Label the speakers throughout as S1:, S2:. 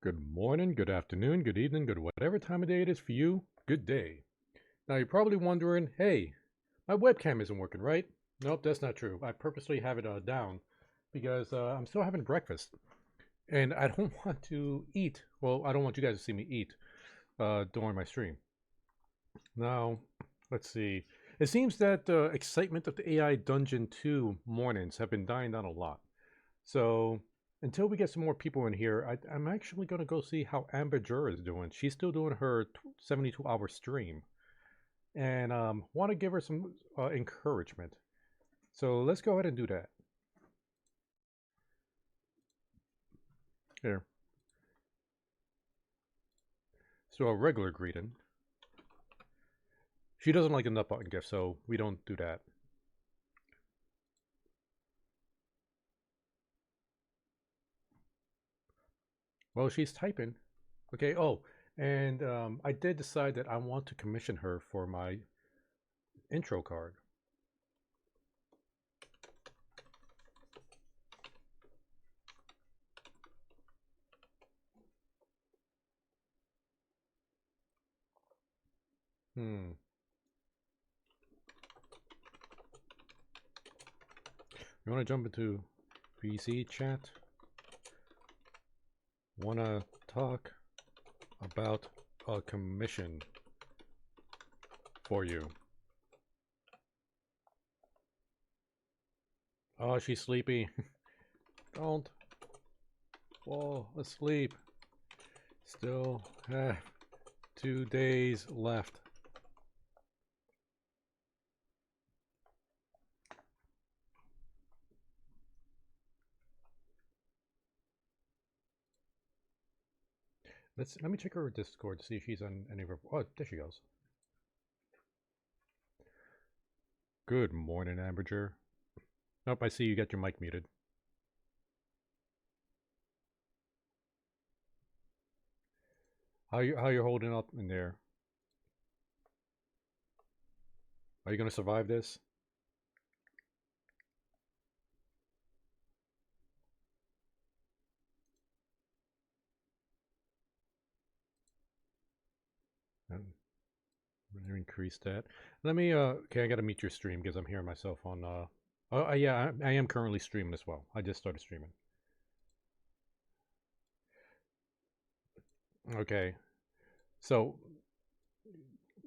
S1: Good morning, good afternoon, good evening, good whatever time of day it is for you, good day. Now you're probably wondering, hey, my webcam isn't working, right? Nope, that's not true. I purposely have it down because I'm still having breakfast. And I don't want to eat. Well, I don't want you guys to see me eat during my stream. Now, let's see. It seems that the excitement of the AI Dungeon 2 mornings have been dying down a lot. So until we get some more people in here, I'm actually going to go see how Amber Jur is doing. She's still doing her 72-hour stream. And want to give her some encouragement. So let's go ahead and do that. Here. So a regular greeting. She doesn't like the nut button gift, so we don't do that. Well, she's typing. Okay, oh, and I did decide that I want to commission her for my intro card. Hmm. You want to jump into VC chat? Want to talk about a commission for you? Oh, she's sleepy. Don't fall asleep. Still have 2 days left. Let me check her Discord to see if she's on any of her. Oh, there she goes. Good morning, Amberger. Nope, I see you got your mic muted. How you holding up in there? Are you gonna survive this? I'm gonna increase that. Let me okay, I gotta mute your stream because I'm hearing myself on oh yeah, I am currently streaming as well. I just started streaming. Okay. So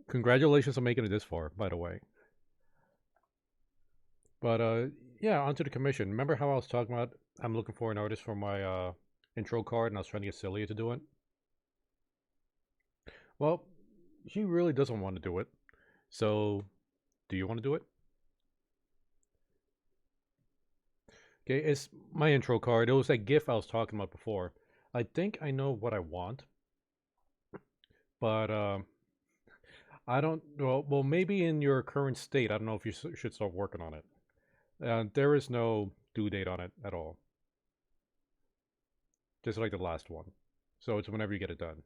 S1: congratulations on making it this far, by the way. But yeah, onto the commission. Remember how I was talking about I'm looking for an artist for my intro card and I was trying to get Celia to do it? Well, she really doesn't want to do it. So, do you want to do it? Okay, it's my intro card. It was that GIF I was talking about before. I think I know what I want, but I don't. Well, maybe in your current state, I don't know if you should start working on it. There is no due date on it at all, just like the last one. So it's whenever you get it done.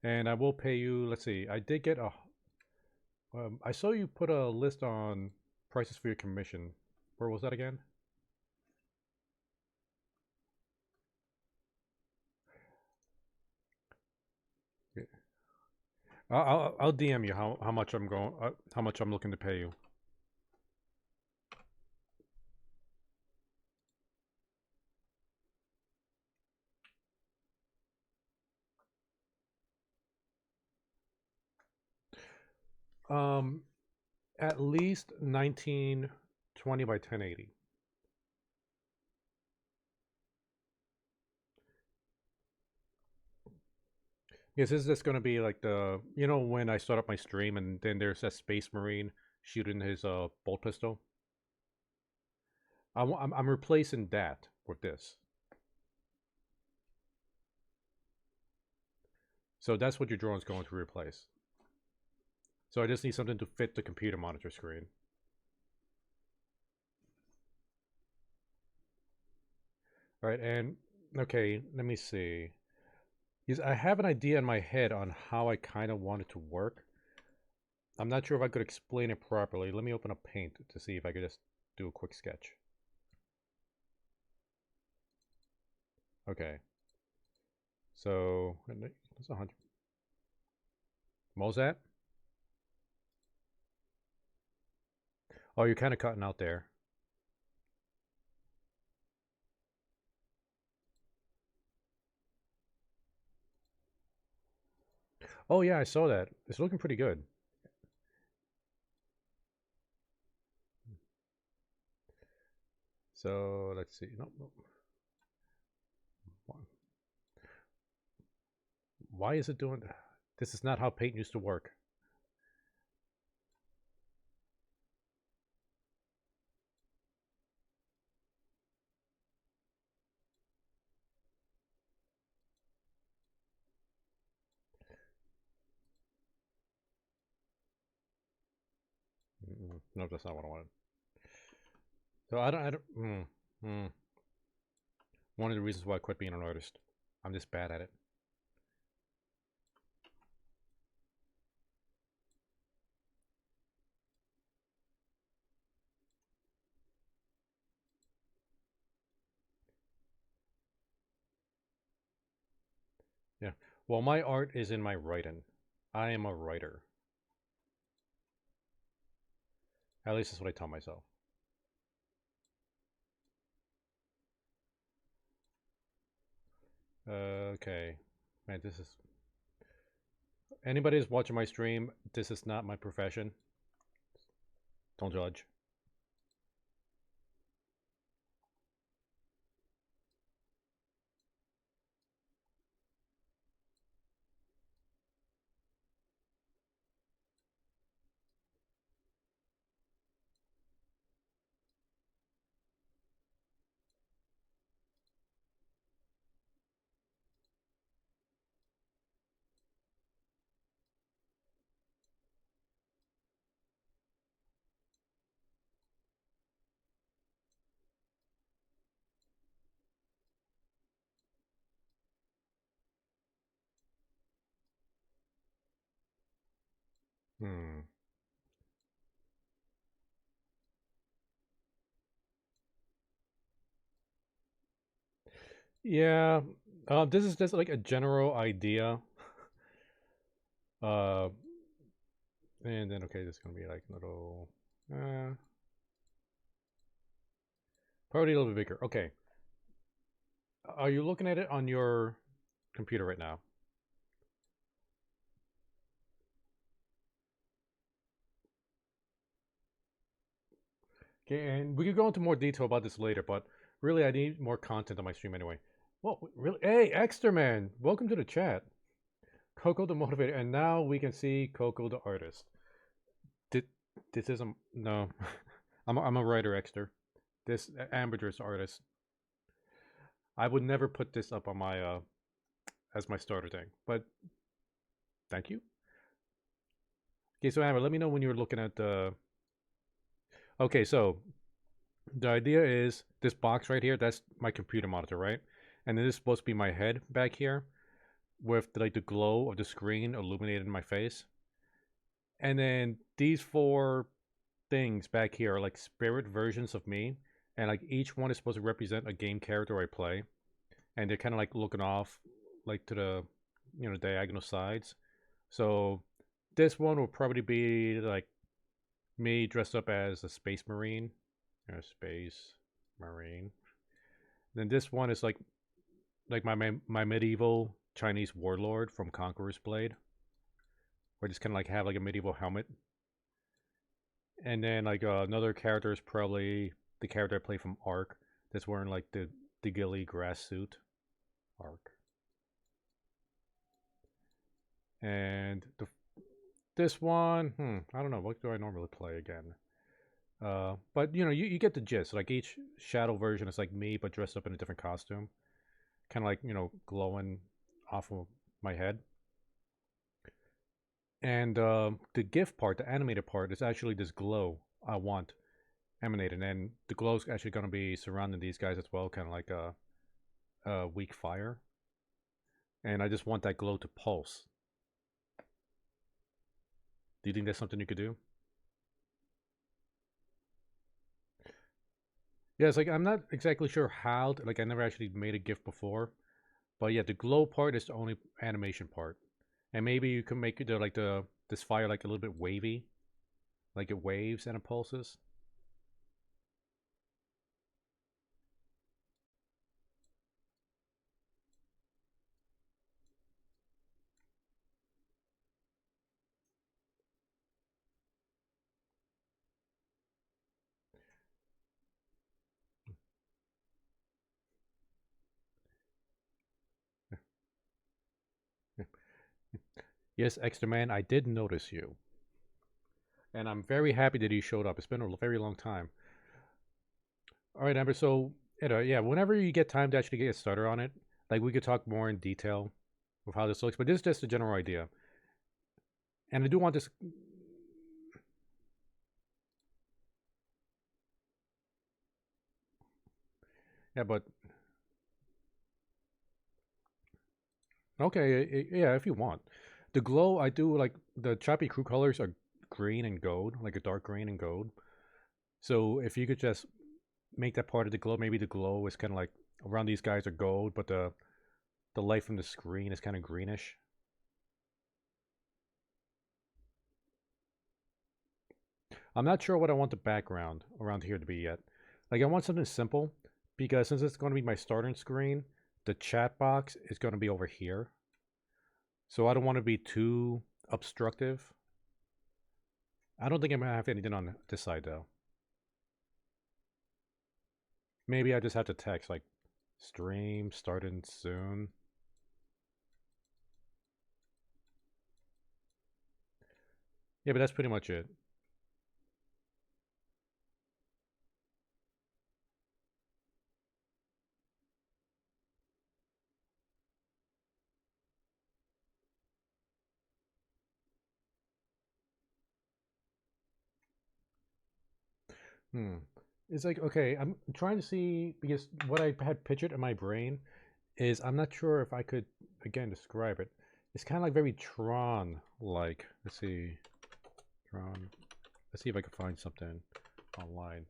S1: And I will pay you. Let's see. I did get a. I saw you put a list on prices for your commission. Where was that again? Yeah. I'll DM you how much I'm going how much I'm looking to pay you. Um, at least 1920 by 1080. Yes, this is just going to be like the when I start up my stream and then there's that Space Marine shooting his bolt pistol. I'm replacing that with this. So that's what your drone is going to replace. So I just need something to fit the computer monitor screen. All right, and okay, let me see. Because I have an idea in my head on how I kind of want it to work. I'm not sure if I could explain it properly. Let me open up Paint to see if I could just do a quick sketch. Okay. So, that's 100. What was that? Oh, you're kind of cutting out there. Oh, yeah, I saw that. It's looking pretty good. So, let's see. No, no. Why is it doing... This is not how paint used to work. No, that's not what I wanted. So mm. One of the reasons why I quit being an artist. I'm just bad at it. Yeah. Well, my art is in my writing. I am a writer. At least that's what I tell myself. Okay. Man, this is... Anybody who's watching my stream, this is not my profession. Don't judge. Hmm. Yeah. This is just like a general idea. Uh, and then okay, this is gonna be like little. Probably a little bit bigger. Okay. Are you looking at it on your computer right now? Okay, and we could go into more detail about this later, but really, I need more content on my stream anyway. Well, really? Hey, Exterman, welcome to the chat. Coco the motivator, and now we can see Coco the artist. Did this is a no? I'm a writer, Exter. This Amberger's artist. I would never put this up on my as my starter thing, but thank you. Okay, so Amber, let me know when you're looking at the. Okay, so the idea is this box right here. That's my computer monitor, right? And then this is supposed to be my head back here, with like the glow of the screen illuminated in my face. And then these four things back here are like spirit versions of me, and like each one is supposed to represent a game character I play, and they're kind of like looking off like to the diagonal sides. So this one will probably be like me dressed up as a space marine, space marine. Then this one is like my medieval Chinese warlord from Conqueror's Blade, where I just kind of like have like a medieval helmet. And then like another character is probably the character I play from Ark, that's wearing like the ghillie grass suit. Ark. And this one, I don't know. What do I normally play again? But you get the gist. Like each shadow version is like me, but dressed up in a different costume, kind of like glowing off of my head. And the GIF part, the animated part, is actually this glow I want emanated, and the glow is actually going to be surrounding these guys as well, kind of like a weak fire. And I just want that glow to pulse. Do you think that's something you could do? Yeah, it's like I'm not exactly sure how. Like I never actually made a GIF before, but yeah, the glow part is the only animation part, and maybe you can make the this fire like a little bit wavy, like it waves and it pulses. Yes, Extra Man, I did notice you, and I'm very happy that you showed up. It's been a very long time. All right, Amber. So, yeah, whenever you get time to actually get started on it, like we could talk more in detail of how this looks. But this is just a general idea, and I do want this. Yeah, but okay, yeah, if you want. The glow, I do like the Choppy Crew colors are green and gold, like a dark green and gold. So if you could just make that part of the glow, maybe the glow is kind of like around these guys are gold, but the light from the screen is kind of greenish. I'm not sure what I want the background around here to be yet. Like I want something simple because since it's going to be my starting screen, the chat box is going to be over here. So I don't want to be too obstructive. I don't think I'm going to have anything on this side though. Maybe I just have to text like stream starting soon. Yeah, but that's pretty much it. Hmm. It's like, okay, I'm trying to see because what I had pictured in my brain is I'm not sure if I could again describe it. It's kind of like very Tron like. Let's see. Tron. Let's see if I can find something online.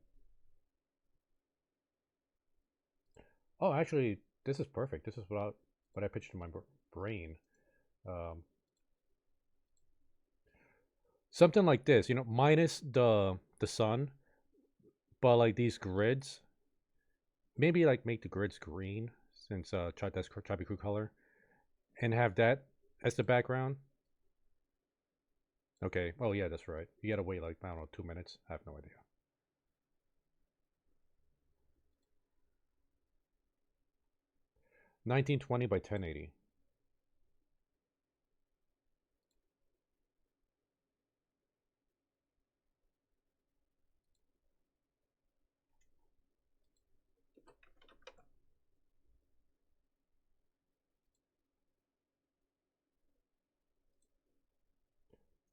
S1: Oh, actually, this is perfect. This is what I pictured in my brain. Um, Something like this, minus the sun, but like these grids. Maybe like make the grids green since that's Choppy Crew color, and have that as the background. Okay. Oh yeah, that's right. You gotta wait like I don't know 2 minutes. I have no idea. 1920 by 1080.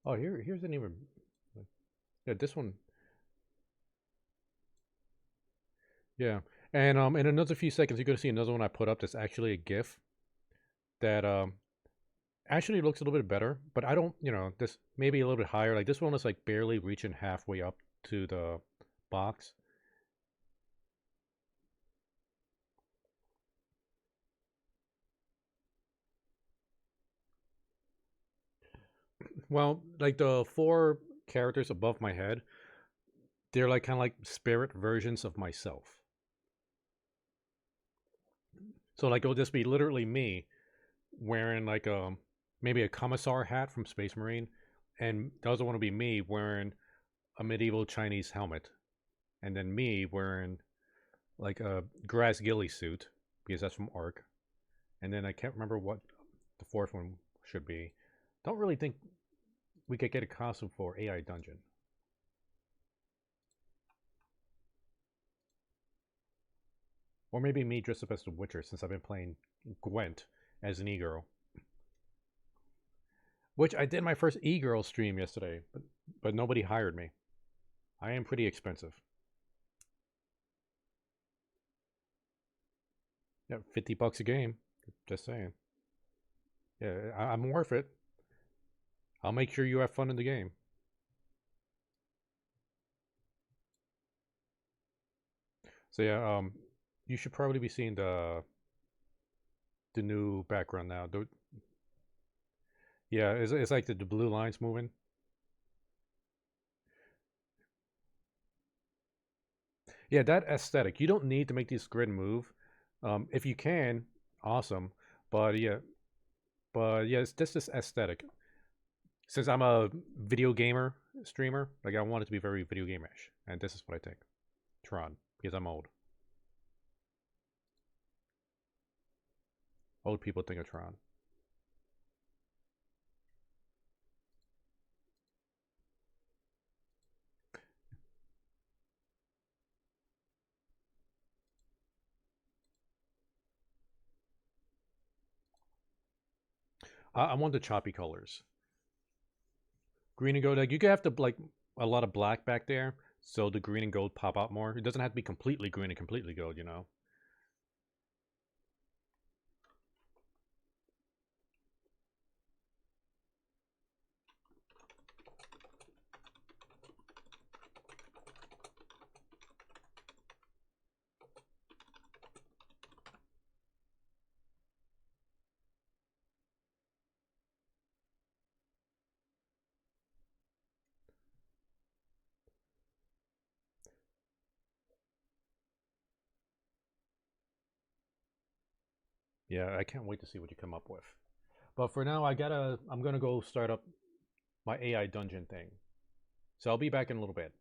S1: Oh, here's an even. Yeah, this one. Yeah, and in another few seconds, you're gonna see another one I put up that's actually a GIF that actually looks a little bit better. But I don't, this maybe a little bit higher. Like this one is like barely reaching halfway up to the box. Well, like the four characters above my head, they're like kind of like spirit versions of myself. So like it'll just be literally me wearing like maybe a commissar hat from Space Marine, and the other one will be me wearing a medieval Chinese helmet, and then me wearing like a grass ghillie suit because that's from Ark, and then I can't remember what the fourth one should be. Don't really think we could get a costume for AI Dungeon. Or maybe me dressed up as the Witcher since I've been playing Gwent as an e-girl. Which I did my first e-girl stream yesterday, but nobody hired me. I am pretty expensive. Yeah, $50 a game. Just saying. Yeah, I'm worth it. I'll make sure you have fun in the game. So yeah, you should probably be seeing the new background now. Yeah, it's like the blue lines moving. Yeah, that aesthetic. You don't need to make this grid move. If you can, awesome. But yeah, it's just this aesthetic. Since I'm a video gamer streamer, like I want it to be very video game-ish, and this is what I think. Tron, because I'm old. Old people think of Tron. I want the choppy colors, green and gold. Like you could have like a lot of black back there, so the green and gold pop out more. It doesn't have to be completely green and completely gold, you know. Yeah, I can't wait to see what you come up with. But for now, I'm gonna go start up my AI dungeon thing. So I'll be back in a little bit.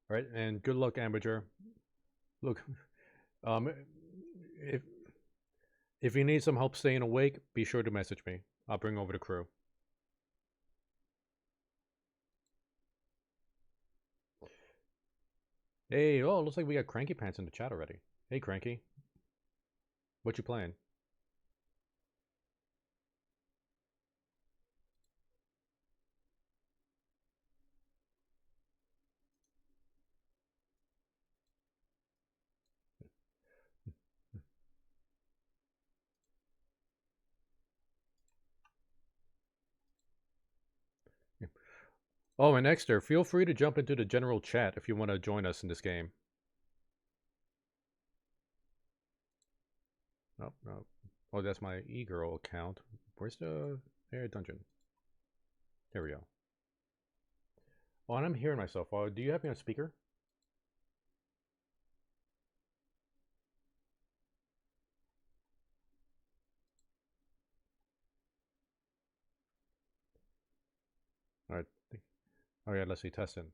S1: All right, and good luck, Amateur. Look, um, if if you need some help staying awake, be sure to message me. I'll bring over the crew. Hey, oh, looks like we got Cranky Pants in the chat already. Hey, Cranky, what you playing? Oh, and Exter, feel free to jump into the general chat if you want to join us in this game. Oh, no. Oh, that's my e-girl account. Where's the AI dungeon? There we go. Oh, and I'm hearing myself. Oh, do you have me on speaker? All right. Oh, yeah, let's see. Testing.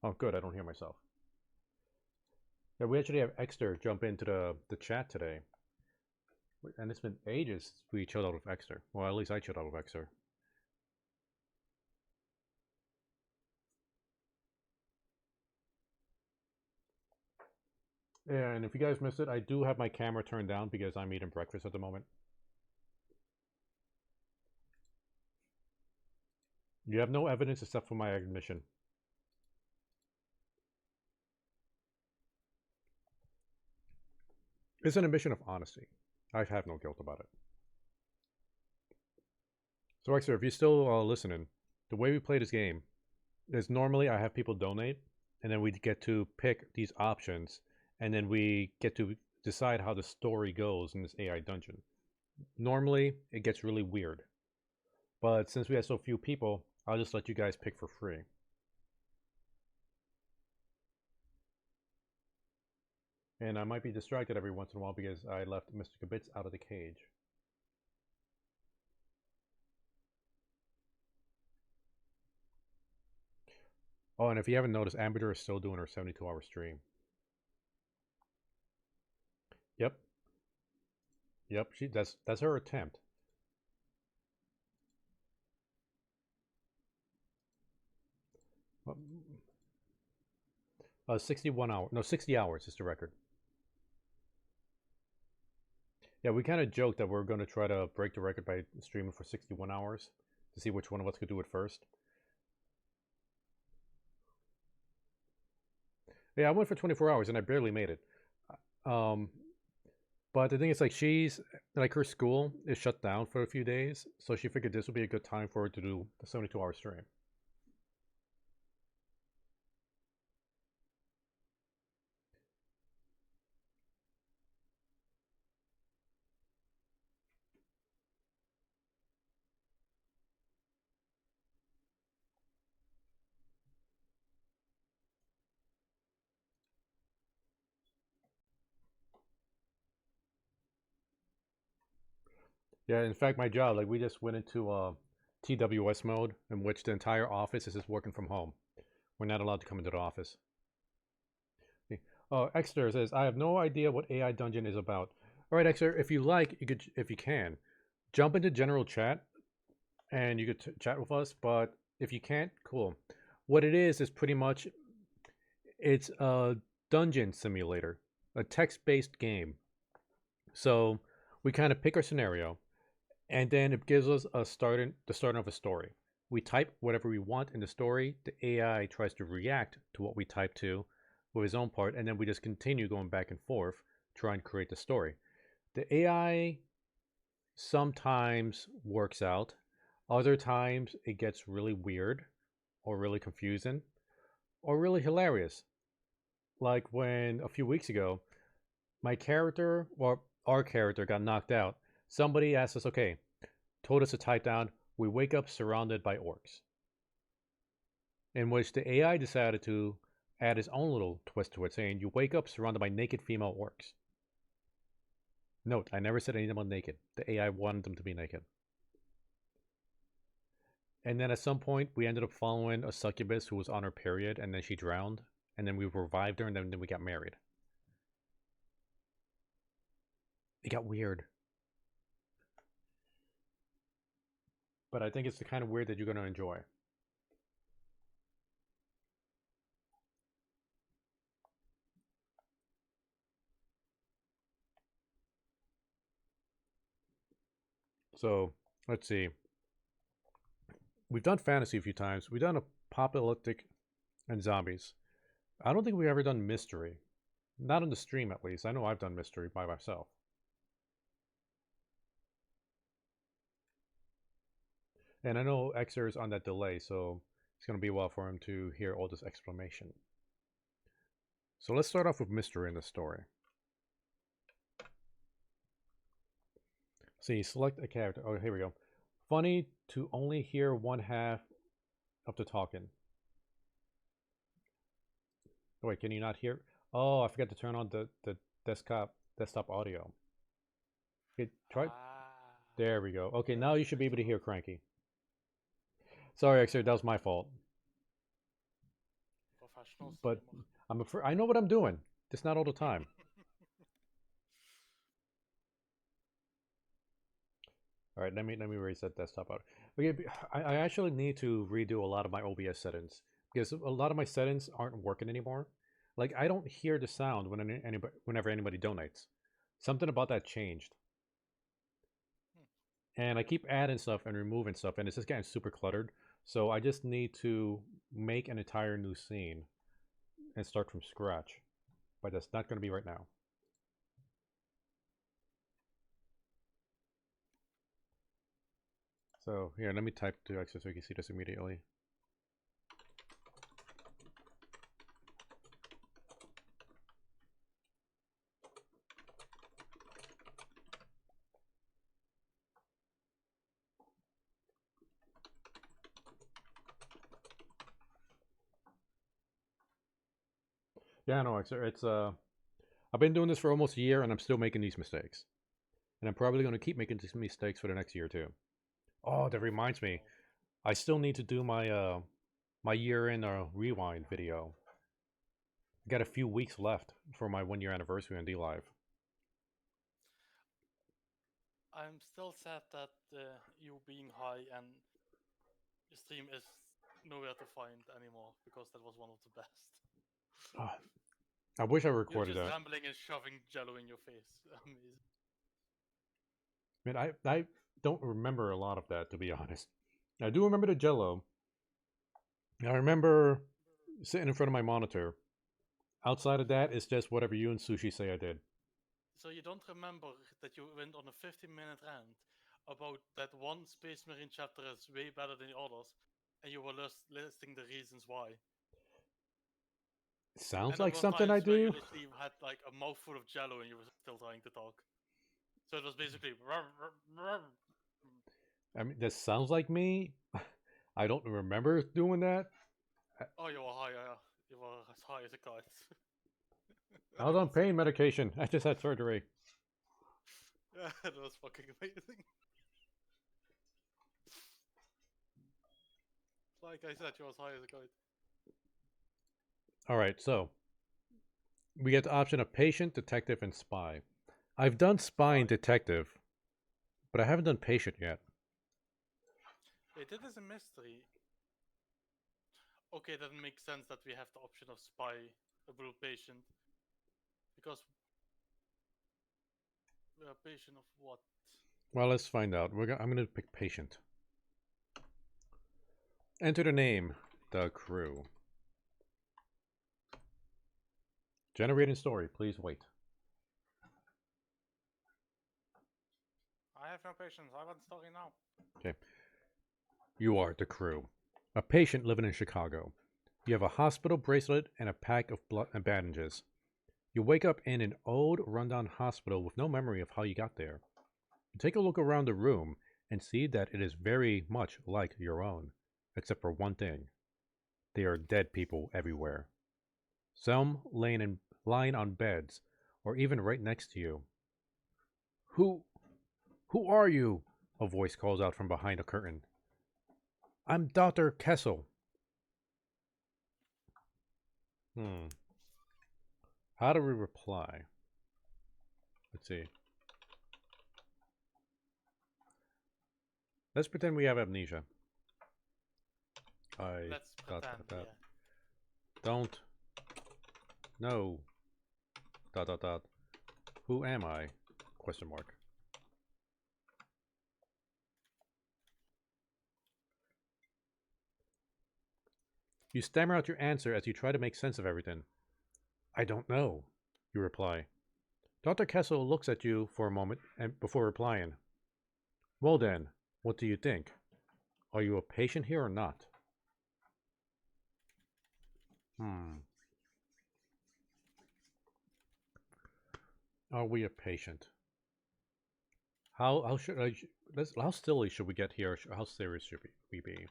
S1: Oh, good. I don't hear myself. Yeah, we actually have Exter jump into the chat today. And it's been ages we chilled out with Exter. Well, at least I chilled out with Exter. And if you guys missed it, I do have my camera turned down because I'm eating breakfast at the moment. You have no evidence except for my admission. It's an admission of honesty. I have no guilt about it. So, Exter, if you're still listening, the way we play this game is normally I have people donate, and then we get to pick these options, and then we get to decide how the story goes in this AI dungeon. Normally, it gets really weird. But since we have so few people, I'll just let you guys pick for free. And I might be distracted every once in a while because I left Mr. Kibitz out of the cage. Oh, and if you haven't noticed, Amber is still doing her 72-hour stream. Yep. Yep, that's her attempt. 61 hours. No, 60 hours is the record. Yeah, we kind of joked that we're going to try to break the record by streaming for 61 hours to see which one of us could do it first. Yeah, I went for 24 hours and I barely made it. But the thing is, like, she's like her school is shut down for a few days, so she figured this would be a good time for her to do the 72-hour stream. Yeah, in fact, my job, like we just went into TWS mode, in which the entire office is just working from home. We're not allowed to come into the office. Oh, Exeter says, I have no idea what AI Dungeon is about. All right, Exeter, if you like, you could, if you can, jump into general chat and you could chat with us. But if you can't, cool. What it is pretty much it's a dungeon simulator, a text-based game. So we kind of pick our scenario, and then it gives us the start of a story. We type whatever we want in the story. The AI tries to react to what we type to with his own part, and then we just continue going back and forth trying to create the story. The AI sometimes works out. Other times it gets really weird or really confusing or really hilarious. Like when a few weeks ago, my character or our character got knocked out. Somebody asked us, okay, told us to type down, we wake up surrounded by orcs. In which the AI decided to add his own little twist to it, saying, you wake up surrounded by naked female orcs. Note, I never said anything about naked. The AI wanted them to be naked. And then at some point, we ended up following a succubus who was on her period, and then she drowned. And then we revived her, and then we got married. It got weird. But I think it's the kind of weird that you're going to enjoy. So, let's see. We've done fantasy a few times. We've done apocalyptic and zombies. I don't think we've ever done mystery. Not on the stream, at least. I know I've done mystery by myself. And I know Xer is on that delay, so it's going to be a while for him to hear all this explanation. So let's start off with mystery in the story. See, select a character. Oh, here we go. Funny to only hear one half of the talking. Oh, wait, can you not hear? Oh, I forgot to turn on the desktop audio. Okay, try. There we go. Okay, now you should be able to hear Cranky. Sorry, Xer, that was my fault.
S2: Professional
S1: But
S2: streamer.
S1: I know what I'm doing. Just not all the time. All right, let me raise that desktop out. Okay, I actually need to redo a lot of my OBS settings because a lot of my settings aren't working anymore. Like I don't hear the sound whenever anybody donates. Something about that changed, and I keep adding stuff and removing stuff, and it's just getting super cluttered. So I just need to make an entire new scene and start from scratch. But that's not going to be right now. So here, let me type to access so you can see this immediately. Yeah, no, it's I've been doing this for almost a year and I'm still making these mistakes. And I'm probably going to keep making these mistakes for the next year too. Oh, that reminds me. I still need to do my year in rewind video. I got a few weeks left for my 1 year anniversary on DLive.
S2: I'm still sad that you being high and your stream is nowhere to find anymore because that was one of the best.
S1: Oh, I wish I
S2: You're
S1: recorded
S2: just
S1: that.
S2: rambling and shoving jello in your face. Amazing.
S1: Man, I don't remember a lot of that to be honest. I do remember the Jello. I remember sitting in front of my monitor. Outside of that, it's just whatever you and Sushi say I did.
S2: So you don't remember that you went on a 15-minute rant about that one Space Marine chapter is way better than the others, and you were listing the reasons why.
S1: Sounds
S2: And there
S1: like
S2: were
S1: something I
S2: times where you
S1: do.
S2: literally had like a mouthful of jello and you were still trying to talk. So it was basically.
S1: I mean, that sounds like me. I don't remember doing that.
S2: Oh, you were high, you were as high as a kite.
S1: I was on pain medication. I just had surgery.
S2: Yeah, that was fucking amazing. Like I said, you're as high as a kite.
S1: All right, so we get the option of patient, detective, and spy. I've done spy and detective, but I haven't done patient yet.
S2: Wait, it is a mystery. Okay, that makes sense that we have the option of spy, a blue patient. Because we are patient of what?
S1: Well, let's find out. I'm going to pick patient. Enter the name, the crew. Generating story, please wait.
S2: I have no patience. I want story now.
S1: Okay. You are the crew. A patient living in Chicago. You have a hospital bracelet and a pack of blood and bandages. You wake up in an old, rundown hospital with no memory of how you got there. You take a look around the room and see that it is very much like your own, except for one thing. There are dead people everywhere. Some lying on beds, or even right next to you. Who are you? A voice calls out from behind a curtain. I'm Dr. Kessel. How do we reply? Let's see. Let's pretend we have amnesia.
S2: Let's pretend, yeah.
S1: Don't. No. ... Who am I? Question mark. You stammer out your answer as you try to make sense of everything. I don't know, you reply. Dr. Kessel looks at you for a moment and before replying. Well then, what do you think? Are you a patient here or not? Are we a patient? How should I? How silly should we get here? How serious should we be?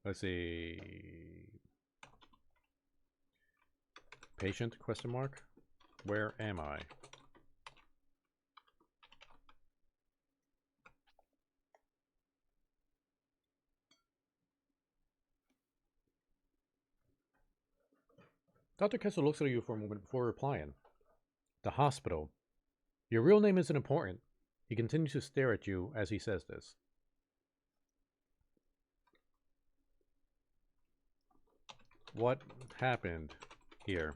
S1: Let's see. Patient? Question mark. Where am I? Dr. Kessel looks at you for a moment before replying. The hospital. Your real name isn't important. He continues to stare at you as he says this. What happened here?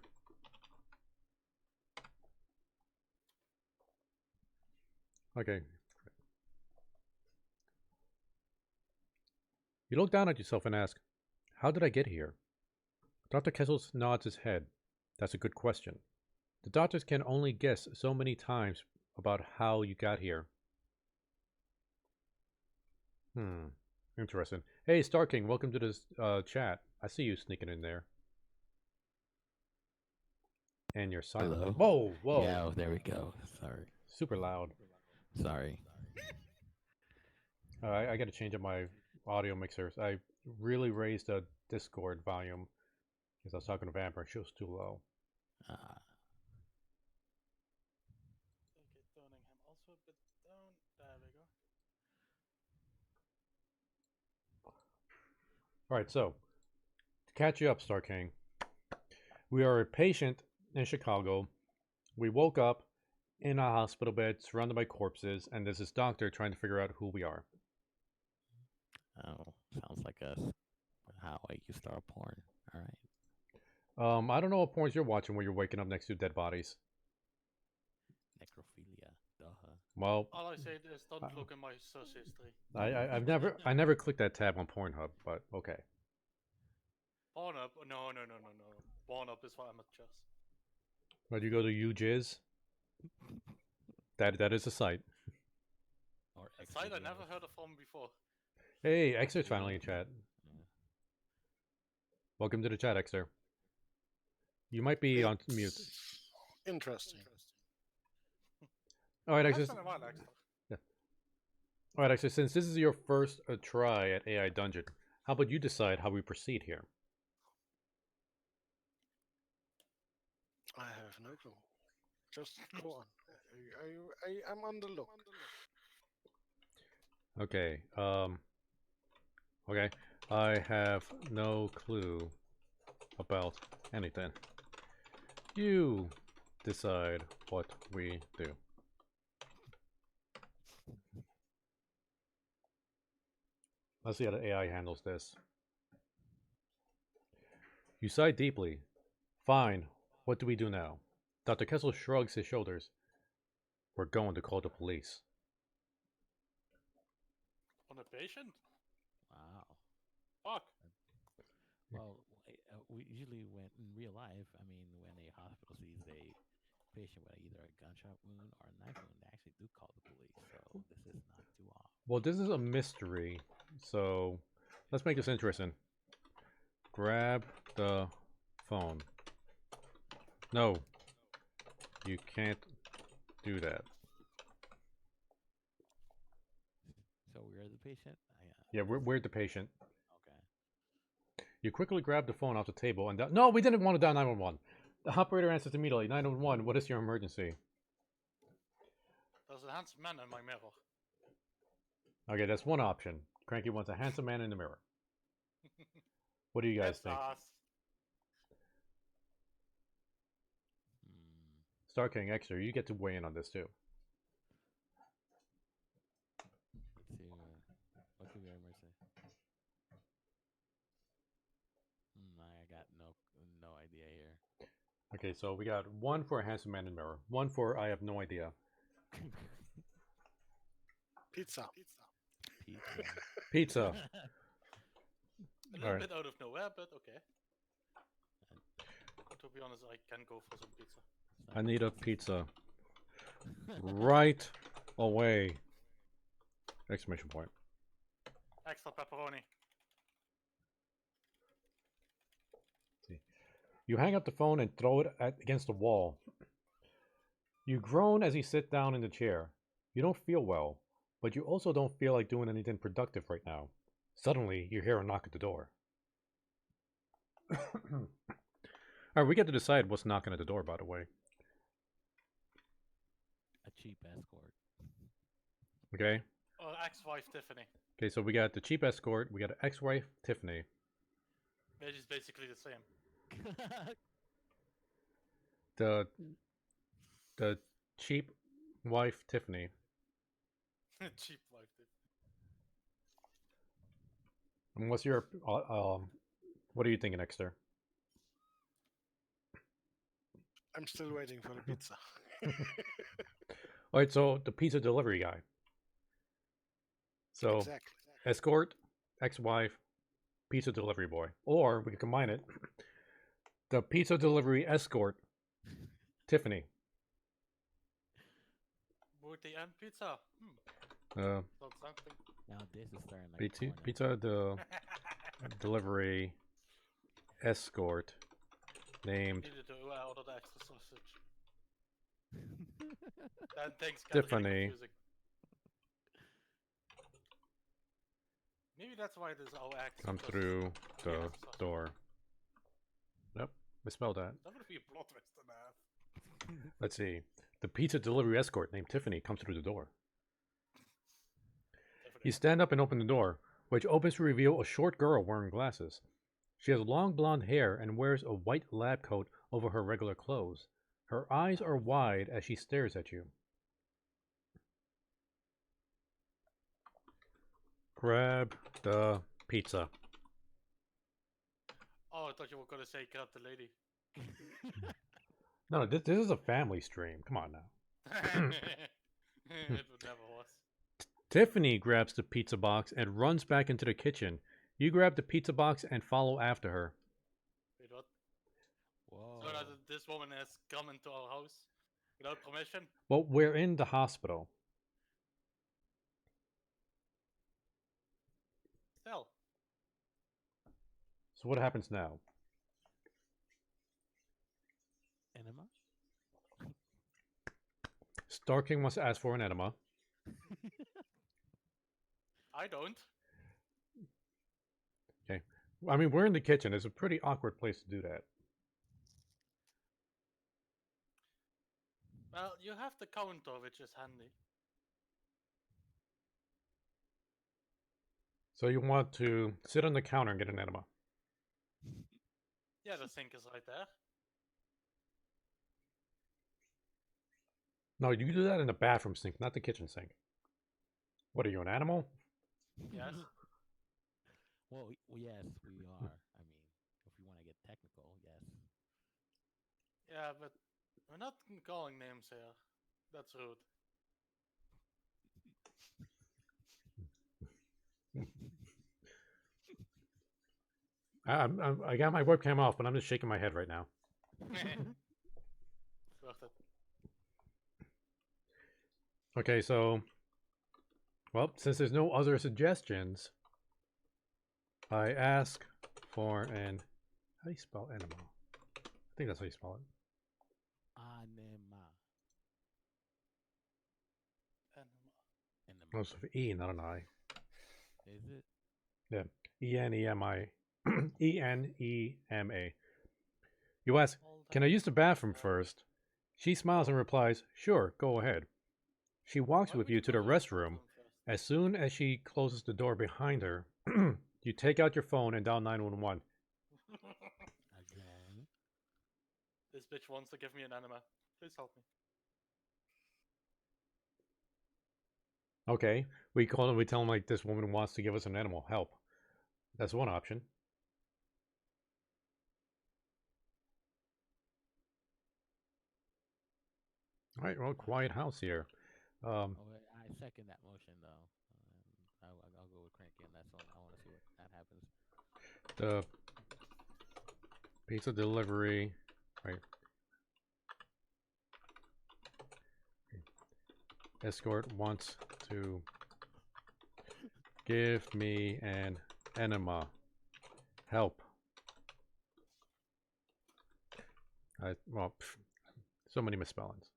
S1: Okay. You look down at yourself and ask, how did I get here? Dr. Kessel nods his head. That's a good question. The doctors can only guess so many times about how you got here. Interesting. Hey, Star King, welcome to this chat. I see you sneaking in there. And you're silent.
S3: Hello?
S1: Whoa.
S3: Yeah, there we go. Sorry.
S1: Super loud.
S3: Sorry.
S1: I got to change up my audio mixers. I really raised the Discord volume because I was talking to Vampire. She was too low.
S2: Okay, turning him also a bit down. There we go.
S1: Alright, so to catch you up, Star King. We are a patient in Chicago. We woke up in a hospital bed surrounded by corpses, and there's this doctor trying to figure out who we are.
S3: Oh, sounds like us. How I used to start porn. All right.
S1: I don't know what porns you're watching where you're waking up next to dead bodies.
S3: Necrophilia. Duh.
S1: Well,
S2: all I say is don't look in my search history.
S1: I never clicked that tab on Pornhub, but okay.
S2: Pornhub? No. Pornhub is for amateurs.
S1: But you go to UJizz. That is a site.
S3: Or
S2: A site I never heard of from before.
S1: Hey, Exer's finally in chat.
S3: Yeah.
S1: Welcome to the chat, Exer. You might be on mute.
S4: Interesting.
S1: All right,
S2: It's
S1: Exer.
S2: been a while, Exer.
S1: Yeah. All right, Exer. Since this is your first try at AI Dungeon, how about you decide how we proceed here?
S4: I have no clue. Just go on. I'm on the look.
S1: Okay. Okay. I have no clue about anything. You decide what we do. Let's see how the AI handles this. You sigh deeply. Fine. What do we do now? Dr. Kessel shrugs his shoulders. We're going to call the police.
S2: On a patient?
S3: Wow.
S2: Fuck.
S3: Well, we usually when in real life, I mean, when a hospital sees a patient with either a gunshot wound or a knife wound, they actually do call the police. So this is not too off.
S1: Well, this is a mystery, so let's make this interesting. Grab the phone. No, you can't do that.
S3: So we're the patient.
S1: Yeah, we're the patient.
S3: Okay.
S1: You quickly grab the phone off the table and no, we didn't want to dial 911. The operator answers immediately. 911, what is your emergency?
S2: There's a handsome man in my mirror.
S1: Okay, that's one option. Cranky wants a handsome man in the mirror. What do you guys
S2: It's
S1: think?
S2: us.
S1: Star King Extra, you get to weigh in on this too.
S3: Let's see. What could be our mercy? I got no idea here.
S1: Okay, so we got one for a handsome man in the mirror, one for I have no idea.
S4: Pizza.
S1: Pizza.
S2: A little bit out of nowhere, but okay. To be honest, I can go for some pizza.
S1: I need a pizza. Right away. Exclamation point.
S2: Extra pepperoni.
S1: You hang up the phone and throw it against the wall. You groan as you sit down in the chair. You don't feel well, but you also don't feel like doing anything productive right now. Suddenly, you hear a knock at the door. Alright, we get to decide what's knocking at the door, by the way.
S3: A cheap escort.
S1: Okay?
S2: Or ex-wife Tiffany.
S1: Okay, so we got the cheap escort, we got an ex-wife, Tiffany.
S2: Which is basically the same.
S1: The cheap wife, Tiffany.
S2: Cheap wife Tiffany.
S1: And what's your, what are you thinking, Exter?
S4: I'm still waiting for the pizza.
S1: Alright, so the pizza delivery guy. So,
S4: Exactly.
S1: escort, ex-wife, pizza delivery boy. Or, we can combine it. The pizza delivery escort, Tiffany.
S2: Booty and pizza.
S1: Something.
S3: Now this is starting like
S1: Pizza delivery escort named
S2: Needed to order the extra sausage. That thing's
S1: Tiffany.
S2: really confusing. Maybe that's why there's our act.
S1: come through the door. Nope, misspelled that.
S2: That would be a plot twist in that.
S1: Let's see. The pizza delivery escort named Tiffany comes through the door. You stand up and open the door, which opens to reveal a short girl wearing glasses. She has long blonde hair and wears a white lab coat over her regular clothes. Her eyes are wide as she stares at you. Grab the pizza.
S2: Oh, I thought you were gonna say grab the lady.
S1: No, this is a family stream. Come on now.
S2: It never was.
S1: Tiffany grabs the pizza box and runs back into the kitchen. You grab the pizza box and follow after her.
S2: Wait, what?
S3: Whoa.
S2: So that this woman has come into our house without permission?
S1: Well, we're in the hospital.
S2: Still.
S1: So what happens now?
S3: Enema?
S1: Star King wants to ask for an enema.
S2: I don't.
S1: Okay. I mean, we're in the kitchen. It's a pretty awkward place to do that.
S2: Well, you have the counter, which is handy.
S1: So you want to sit on the counter and get an enema.
S2: Yeah, the sink is right there.
S1: No, you do that in the bathroom sink, not the kitchen sink. What are you, an animal?
S2: Yes.
S3: Well, yes, we are. I mean, if you want to get technical, yes.
S2: Yeah, but we're not calling names here. That's rude.
S1: I got my webcam off, but I'm just shaking my head right now.
S2: Worth it.
S1: Okay, so, well, since there's no other suggestions, I ask for an, how do you spell enema? I think that's how you spell it.
S3: Anima.
S2: Enema.
S1: Oh, it's for E, not an I.
S3: Is it?
S1: Yeah, E-N-E-M-I. E-N-E-M-A. You ask, can I use the bathroom first? She smiles and replies, sure, go ahead. She walks
S2: Why
S1: with
S2: would
S1: you
S2: you
S1: to
S2: go
S1: the
S2: to
S1: restroom.
S2: bathroom first?
S1: As soon as she closes the door behind her, you take out your phone and dial 911.
S3: Again?
S2: This bitch wants to give me an enema. Please help me.
S1: Okay, we call them, we tell them like this woman wants to give us an animal help. That's one option. All right, well, quiet house here.
S3: Oh, I second that motion though. I'll go with cranky on that one. I want to see what that happens.
S1: The pizza delivery, right? Escort wants to give me an enema. Help. Well, so many misspellings.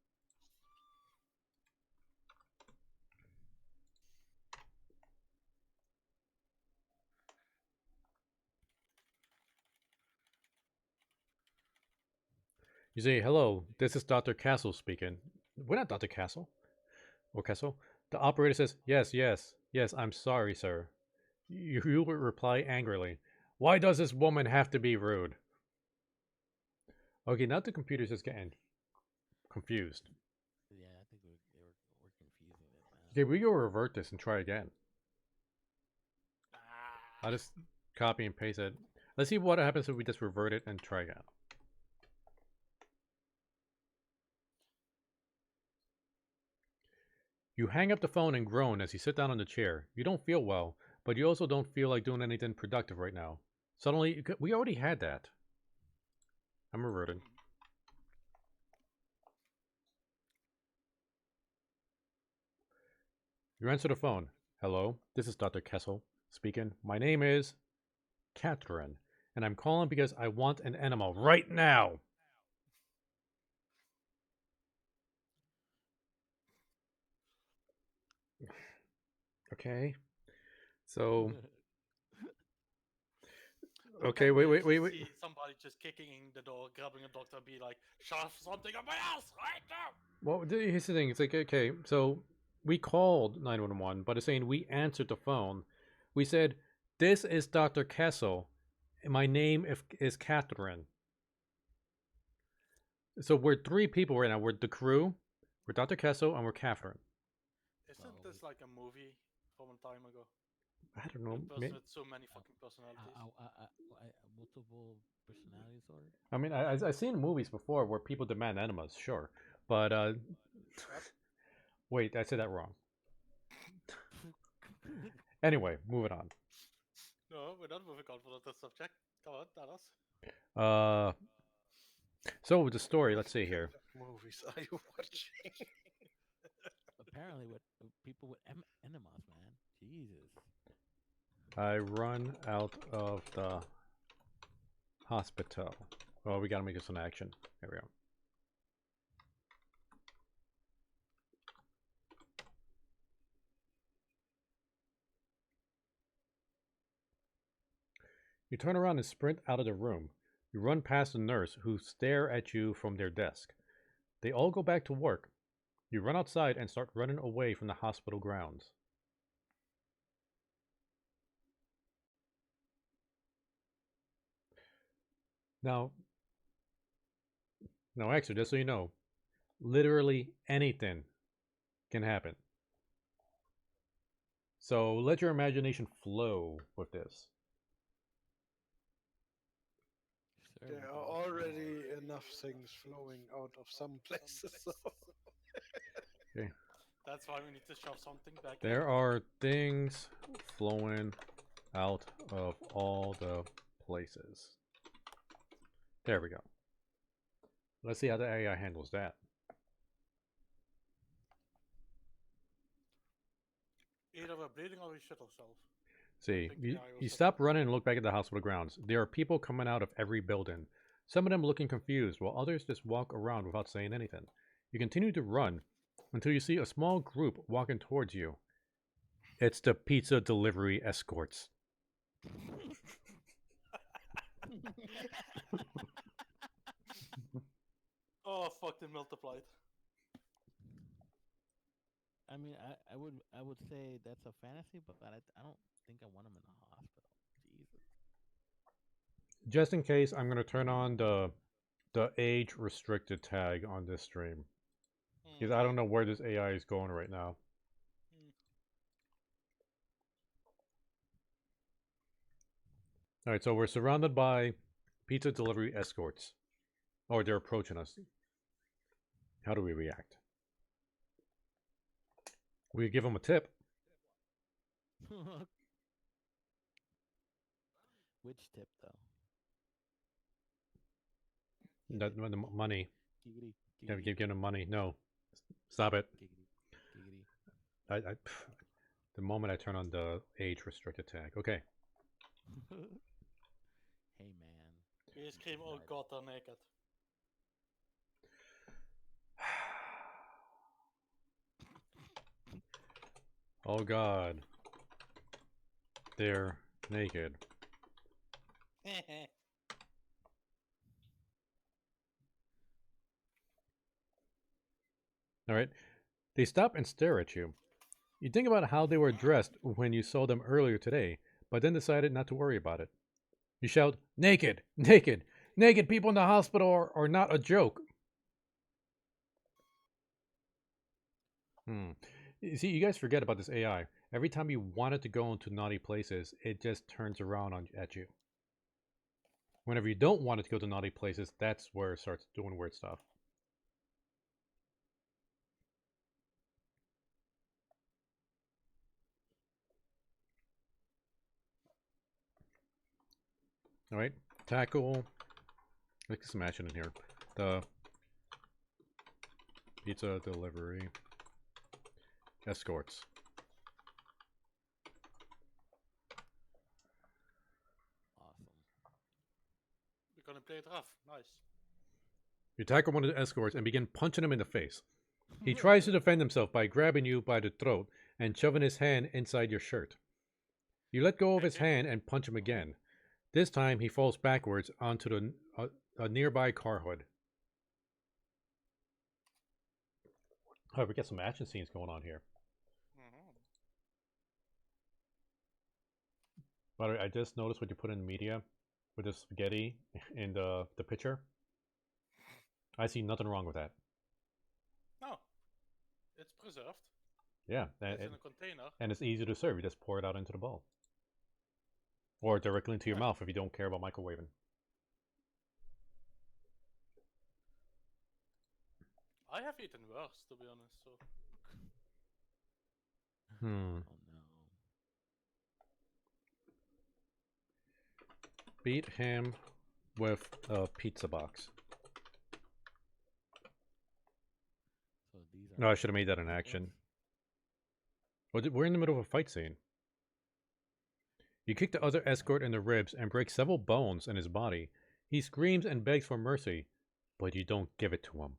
S1: You say, hello, this is Dr. Castle speaking. We're not Dr. Castle. Or Castle. The operator says, yes, I'm sorry, sir. You reply angrily. Why does this woman have to be rude? Okay, now the computer's just getting confused.
S3: Yeah, I think we're confusing it now.
S1: Okay, we go revert this and try again.
S2: Ah.
S1: I'll just copy and paste it. Let's see what happens if we just revert it and try again. You hang up the phone and groan as you sit down on the chair. You don't feel well, but you also don't feel like doing anything productive right now. Suddenly, we already had that. I'm reverted. You answer the phone. Hello, this is Dr. Kessel speaking. My name is Catherine, and I'm calling because I want an enema right now. Okay. So, okay, wait.
S2: See somebody just kicking in the door, grabbing a doctor, be like, shove something up my ass right now.
S1: Well, here's the thing. It's like, okay, so we called 911, but it's saying we answered the phone. We said, this is Dr. Kessel. And my name is Catherine. So we're three people right now. We're the crew, we're Dr. Kessel, and we're Catherine.
S2: Isn't this like a movie from a time ago?
S1: I don't know.
S2: A person with so many fucking personalities.
S3: Multiple personality disorder?
S1: I mean, I've seen movies before where people demand enemas, sure. But, wait, I said that wrong. Anyway, moving on.
S2: No, we're not moving on for the subject. Come on, tell us.
S1: So with the story, let's see here.
S4: What movies are you watching?
S3: Apparently, with people with enemas, man. Jesus.
S1: I run out of the hospital. Well, we gotta make this an action. There we go. You turn around and sprint out of the room. You run past the nurse who stare at you from their desk. They all go back to work. You run outside and start running away from the hospital grounds. Now, actually, just so you know, literally anything can happen. So let your imagination flow with this.
S3: Sir,
S4: There
S3: would
S4: are
S3: you like to know?
S4: already enough things flowing out of some places. So.
S1: Okay.
S2: That's why we need to shove something back in.
S1: There are things flowing out of all the places. There we go. Let's see how the AI handles that.
S2: Either we're bleeding or we shit ourselves.
S1: See,
S2: think
S1: you
S2: AI will
S1: stop
S2: suffer.
S1: running and look back at the hospital grounds. There are people coming out of every building. Some of them looking confused, while others just walk around without saying anything. You continue to run until you see a small group walking towards you. It's the pizza delivery escorts.
S2: Oh fuck, they multiplied.
S3: I mean, I would say that's a fantasy, but I don't think I want him in the hospital. Jesus.
S1: Just in case, I'm gonna turn on the age restricted tag on this stream because I don't know where this AI is going right now. All right, so we're surrounded by pizza delivery escorts, or they're approaching us. How do we react? We give them a tip.
S3: Which tip though?
S1: The money.
S3: Giggity,
S1: Yeah,
S3: giggity,
S1: give them money. No, stop it.
S3: giggity, giggity.
S1: The moment I turn on the age restricted tag. Okay.
S3: Hey man.
S2: We scream, oh god, they're naked.
S1: Oh god. They're naked. Alright. They stop and stare at you. You think about how they were dressed when you saw them earlier today, but then decided not to worry about it. You shout, naked! Naked! Naked people in the hospital are not a joke! You see, you guys forget about this AI. Every time you want it to go into naughty places, it just turns around at you. Whenever you don't want it to go to naughty places, that's where it starts doing weird stuff. Alright, tackle. Let's get some action in here. The pizza delivery escorts.
S3: Awesome.
S2: We're gonna play it rough. Nice.
S1: You tackle one of the escorts and begin punching him in the face. He tries to defend himself by grabbing you by the throat and shoving his hand inside your shirt. You let go of his hand and punch him again. This time he falls backwards onto a nearby car hood. Oh, we get some action scenes going on here. By the way, I just noticed what you put in media with the spaghetti in the picture. I see nothing wrong with that.
S2: No. It's preserved.
S1: Yeah,
S2: It's in a container.
S1: and it's easy to serve. You just pour it out into the bowl. Or directly into your mouth if you don't care about microwaving.
S2: I have eaten worse, to be honest, so...
S3: Oh no.
S1: Beat him with a pizza box.
S3: So these are
S1: No, I should have made that an action. We're in the middle of a fight scene. You kick the other escort in the ribs and break several bones in his body. He screams and begs for mercy, but you don't give it to him.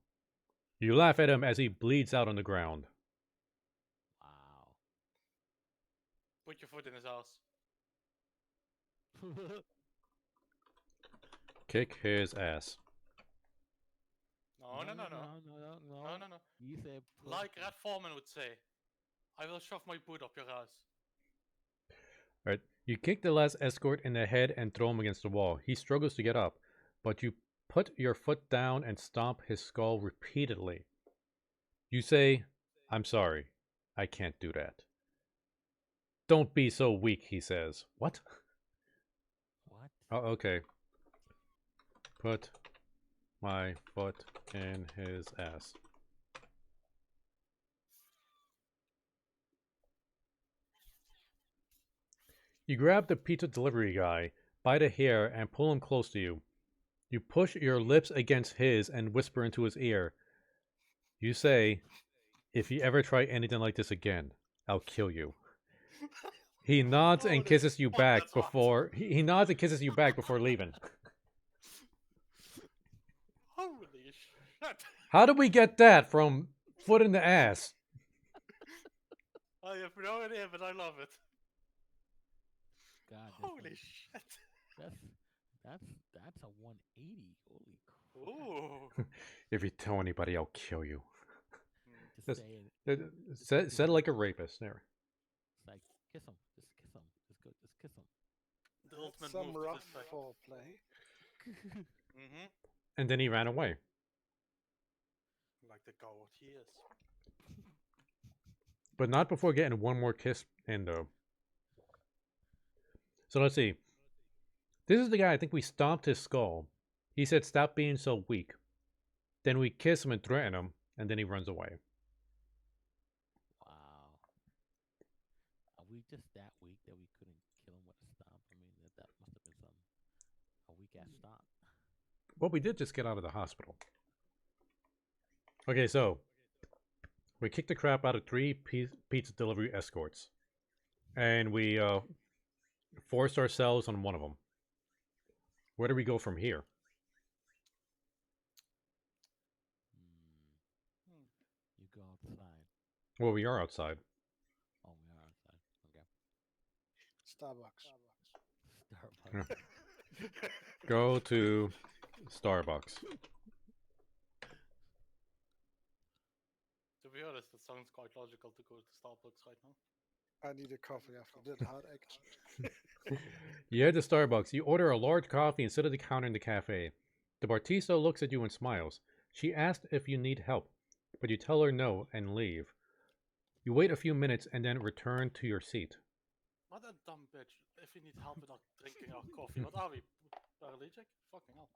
S1: You laugh at him as he bleeds out on the ground.
S3: Wow.
S2: Put your foot in his ass.
S1: Kick his ass.
S2: No.
S3: No.
S2: No, no, no.
S3: You said put
S2: Like
S3: the-
S2: Red Foreman would say, I will shove my boot up your ass.
S1: Right. You kick the last escort in the head and throw him against the wall. He struggles to get up, but you put your foot down and stomp his skull repeatedly. You say, I'm sorry. I can't do that. Don't be so weak, he says. What?
S3: What?
S1: Oh, okay. Put my foot in his ass. You grab the pizza delivery guy by the hair and pull him close to you. You push your lips against his and whisper into his ear. You say, if you ever try anything like this again, I'll kill you. He nods and
S2: Holy
S1: kisses you
S2: fuck,
S1: back
S2: that's hot.
S1: before he nods and kisses you back before leaving.
S2: Holy shit.
S1: How did we get that from foot in the ass?
S2: I have no idea, but I love it.
S3: God,
S2: Holy shit.
S3: that's a 180. Holy crap!
S2: Ooh.
S1: If you tell anybody, I'll kill you.
S3: Just
S1: That's-
S3: say it.
S1: Said it like a rapist. There.
S3: It's like kiss him. Just kiss him. Just go. Just kiss him.
S2: The
S4: That's
S2: ultimate
S4: some
S2: move to
S4: rough
S2: distract.
S4: foreplay.
S2: Mm-hmm.
S1: And then he ran away.
S2: Like the coward he is.
S1: But not before getting one more kiss in, though. So let's see. This is the guy I think we stomped his skull. He said, stop being so weak. Then we kiss him and threaten him, and then he runs away.
S3: Wow. Are we just that weak that we couldn't kill him with a stomp? I mean, that must have been a weak ass stomp.
S1: Well, we did just get out of the hospital. Okay, so we kicked the crap out of 3 pizza delivery escorts. And we forced ourselves on one of them. Where do we go from here?
S3: You go outside.
S1: Well, we are outside.
S3: Oh, we are outside. Okay.
S4: Starbucks.
S3: Starbucks.
S1: Go to Starbucks.
S2: To be honest, it sounds quite logical to go to Starbucks right now.
S4: I need a coffee after that hard act.
S1: You head to Starbucks. You order a large coffee and sit at the counter in the cafe. The barista looks at you and smiles. She asks if you need help, but you tell her no and leave. You wait a few minutes and then return to your seat.
S2: What a dumb bitch. If we need help with not drinking our coffee, what are we? Paralegic? Fucking hell.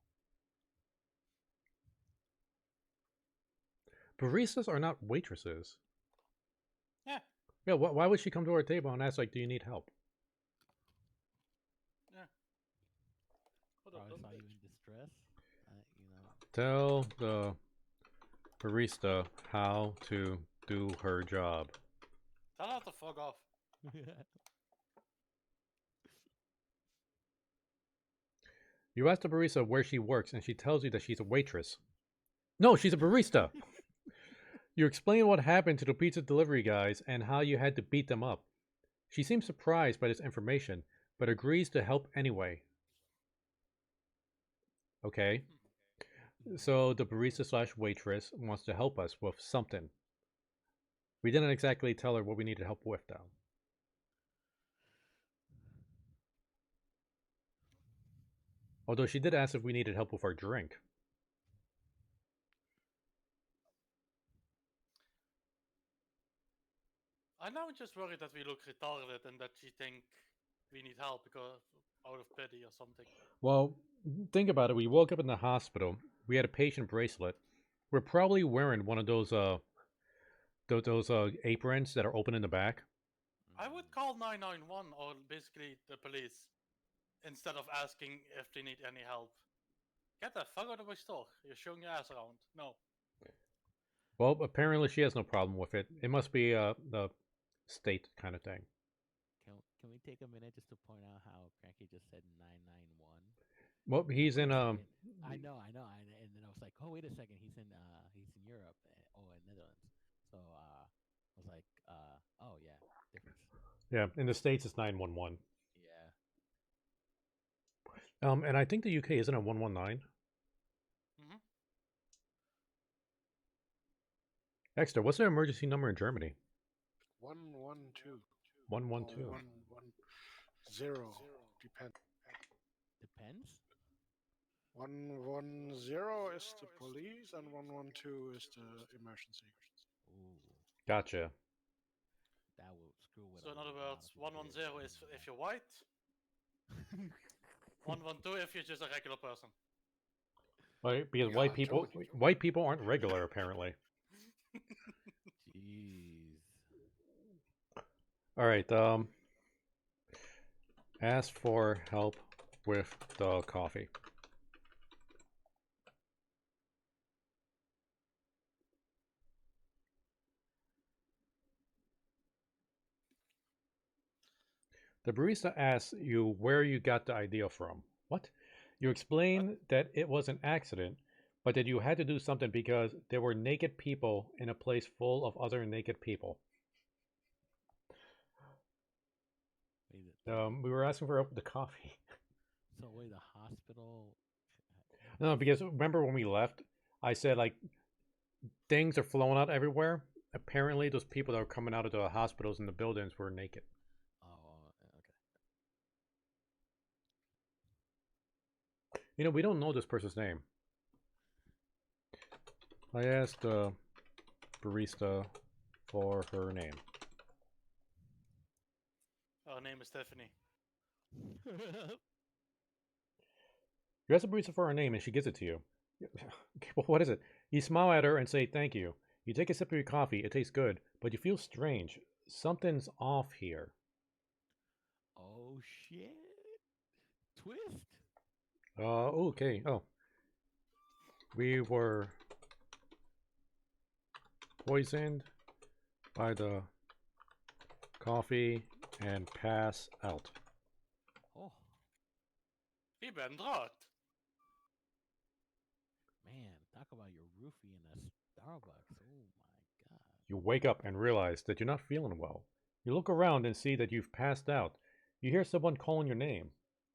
S1: Baristas are not waitresses.
S2: Yeah.
S1: Yeah, why would she come to our table and ask, like, do you need help?
S2: Yeah. What a
S3: Probably
S2: dumb
S3: saw you
S2: bitch.
S3: in distress. You know.
S1: Tell the barista how to do her job.
S2: Tell her to fuck off.
S1: You ask the barista where she works, and she tells you that she's a waitress. No, she's a barista! You explain what happened to the pizza delivery guys and how you had to beat them up. She seems surprised by this information, but agrees to help anyway. Okay. So the barista slash waitress wants to help us with something. We didn't exactly tell her what we needed help with, though. Although she did ask if we needed help with our drink.
S2: I'm now just worried that we look retarded and that she think we need help because out of pity or something.
S1: Well, think about it. We woke up in the hospital. We had a patient bracelet. We're probably wearing one of those aprons that are open in the back.
S2: I would call 991 or basically the police instead of asking if they need any help. Get the fuck out of my store. You're showing your ass around. No.
S1: Well, apparently she has no problem with it. It must be the state kind of thing.
S3: Can we take a minute just to point out how Cranky just said 991?
S1: Well, he's in
S3: I know, and then I was like, oh, wait a second, he's in Europe, in Netherlands. So I was like, oh yeah, difference.
S1: Yeah, in the States it's 911.
S3: Yeah.
S1: And I think the UK isn't a 119.
S2: Mm-hmm.
S1: Exeter, what's the emergency number in Germany?
S4: 112.
S1: 112.
S4: 110. Depends.
S3: Depends.
S4: 110 is the police and 112 is the emergency.
S3: Ooh,
S1: Gotcha.
S3: that would screw with.
S2: So in
S3: a
S2: other
S3: lot
S2: words,
S3: of people's
S2: 110
S3: ears.
S2: is if you're white, 112 if you're just a regular person.
S1: Right? Because
S4: Yeah, Germany.
S1: white people aren't regular apparently.
S3: Jeez.
S1: All right. Ask for help with the coffee. The barista asks you where you got the idea from. What? You explain that it was an accident, but that you had to do something because there were naked people in a place full of other naked people.
S3: Wait,
S1: We were asking for help with the coffee.
S3: so wait, the hospital.
S1: No, because remember when we left, I said like things are flowing out everywhere. Apparently, those people that were coming out of the hospitals and the buildings were naked.
S3: Oh, okay.
S1: You know, we don't know this person's name. I asked the barista for her name.
S2: Her name is Stephanie.
S1: You ask the barista for her name and she gives it to you. Well, what is it? You smile at her and say thank you. You take a sip of your coffee. It tastes good, but you feel strange. Something's off here.
S3: Oh shit! Twist.
S1: Okay. Oh. We were poisoned by the coffee and pass out.
S3: Oh
S2: Wie ben draad.
S3: man, talk about your roofie in a Starbucks. Oh my god.
S1: You wake up and realize that you're not feeling well. You look around and see that you've passed out. You hear someone calling your name,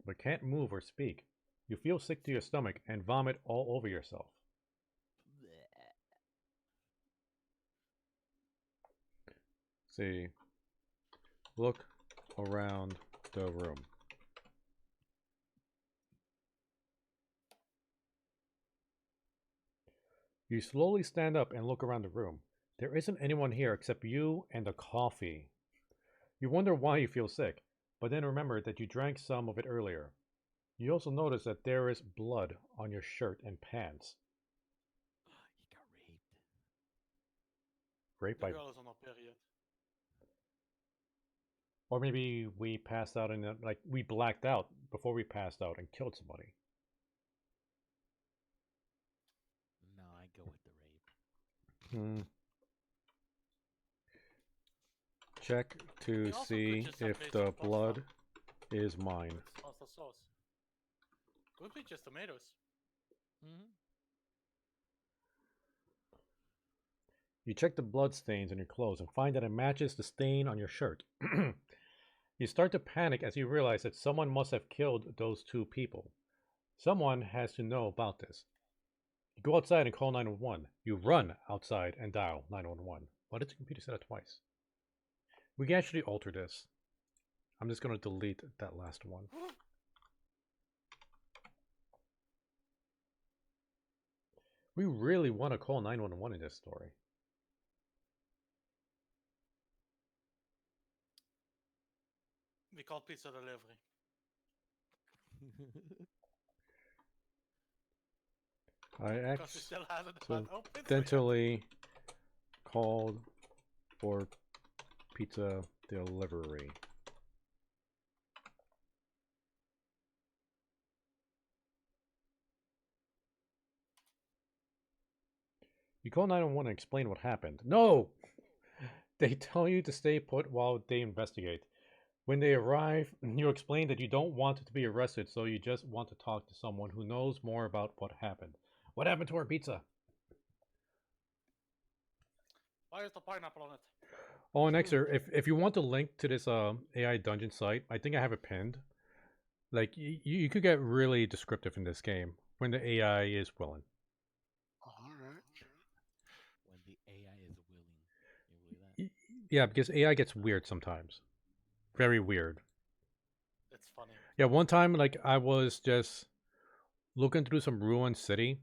S1: but can't move or speak. You feel sick to your stomach and vomit all over yourself.
S3: Bleh.
S1: See, look around the room. You slowly stand up and look around the room. There isn't anyone here except you and the coffee. You wonder why you feel sick, but then remember that you drank some of it earlier. You also notice that there is blood on your shirt and pants.
S3: He got raped.
S1: Raped
S2: The
S1: by...
S2: girl is on her period.
S1: Or maybe we passed out and like we blacked out before we passed out and killed somebody.
S3: No, I go with the rape.
S1: Check to
S2: They also
S1: see
S2: could just have
S1: if
S2: made
S1: the
S2: some pasta
S1: blood is mine.
S2: with pasta sauce. Could be just tomatoes.
S3: Mm-hmm.
S1: You check the blood stains on your clothes and find that it matches the stain on your shirt. You start to panic as you realize that someone must have killed those two people. Someone has to know about this. You go outside and call 911. You run outside and dial 911. Why did the computer say that twice? We can actually alter this. I'm just going to delete that last one. We really want to call 911 in this story.
S2: We call pizza delivery.
S1: I
S2: Because we still had it. Oh, pizza, yeah.
S1: accidentally called for pizza delivery. You call 911 and explain what happened. No! They tell you to stay put while they investigate. When they arrive, you explain that you don't want to be arrested, so you just want to talk to someone who knows more about what happened. What happened to our pizza?
S2: Why is the pineapple on it?
S1: Oh, and Exer, if you want the link to this AI dungeon site, I think I have it pinned. Like, you could get really descriptive in this game when the AI is willing.
S4: All right.
S3: When the AI is
S1: Yeah, because AI gets weird sometimes. Very weird.
S2: It's funny.
S1: Yeah, one time, like, I was just looking through some ruined city,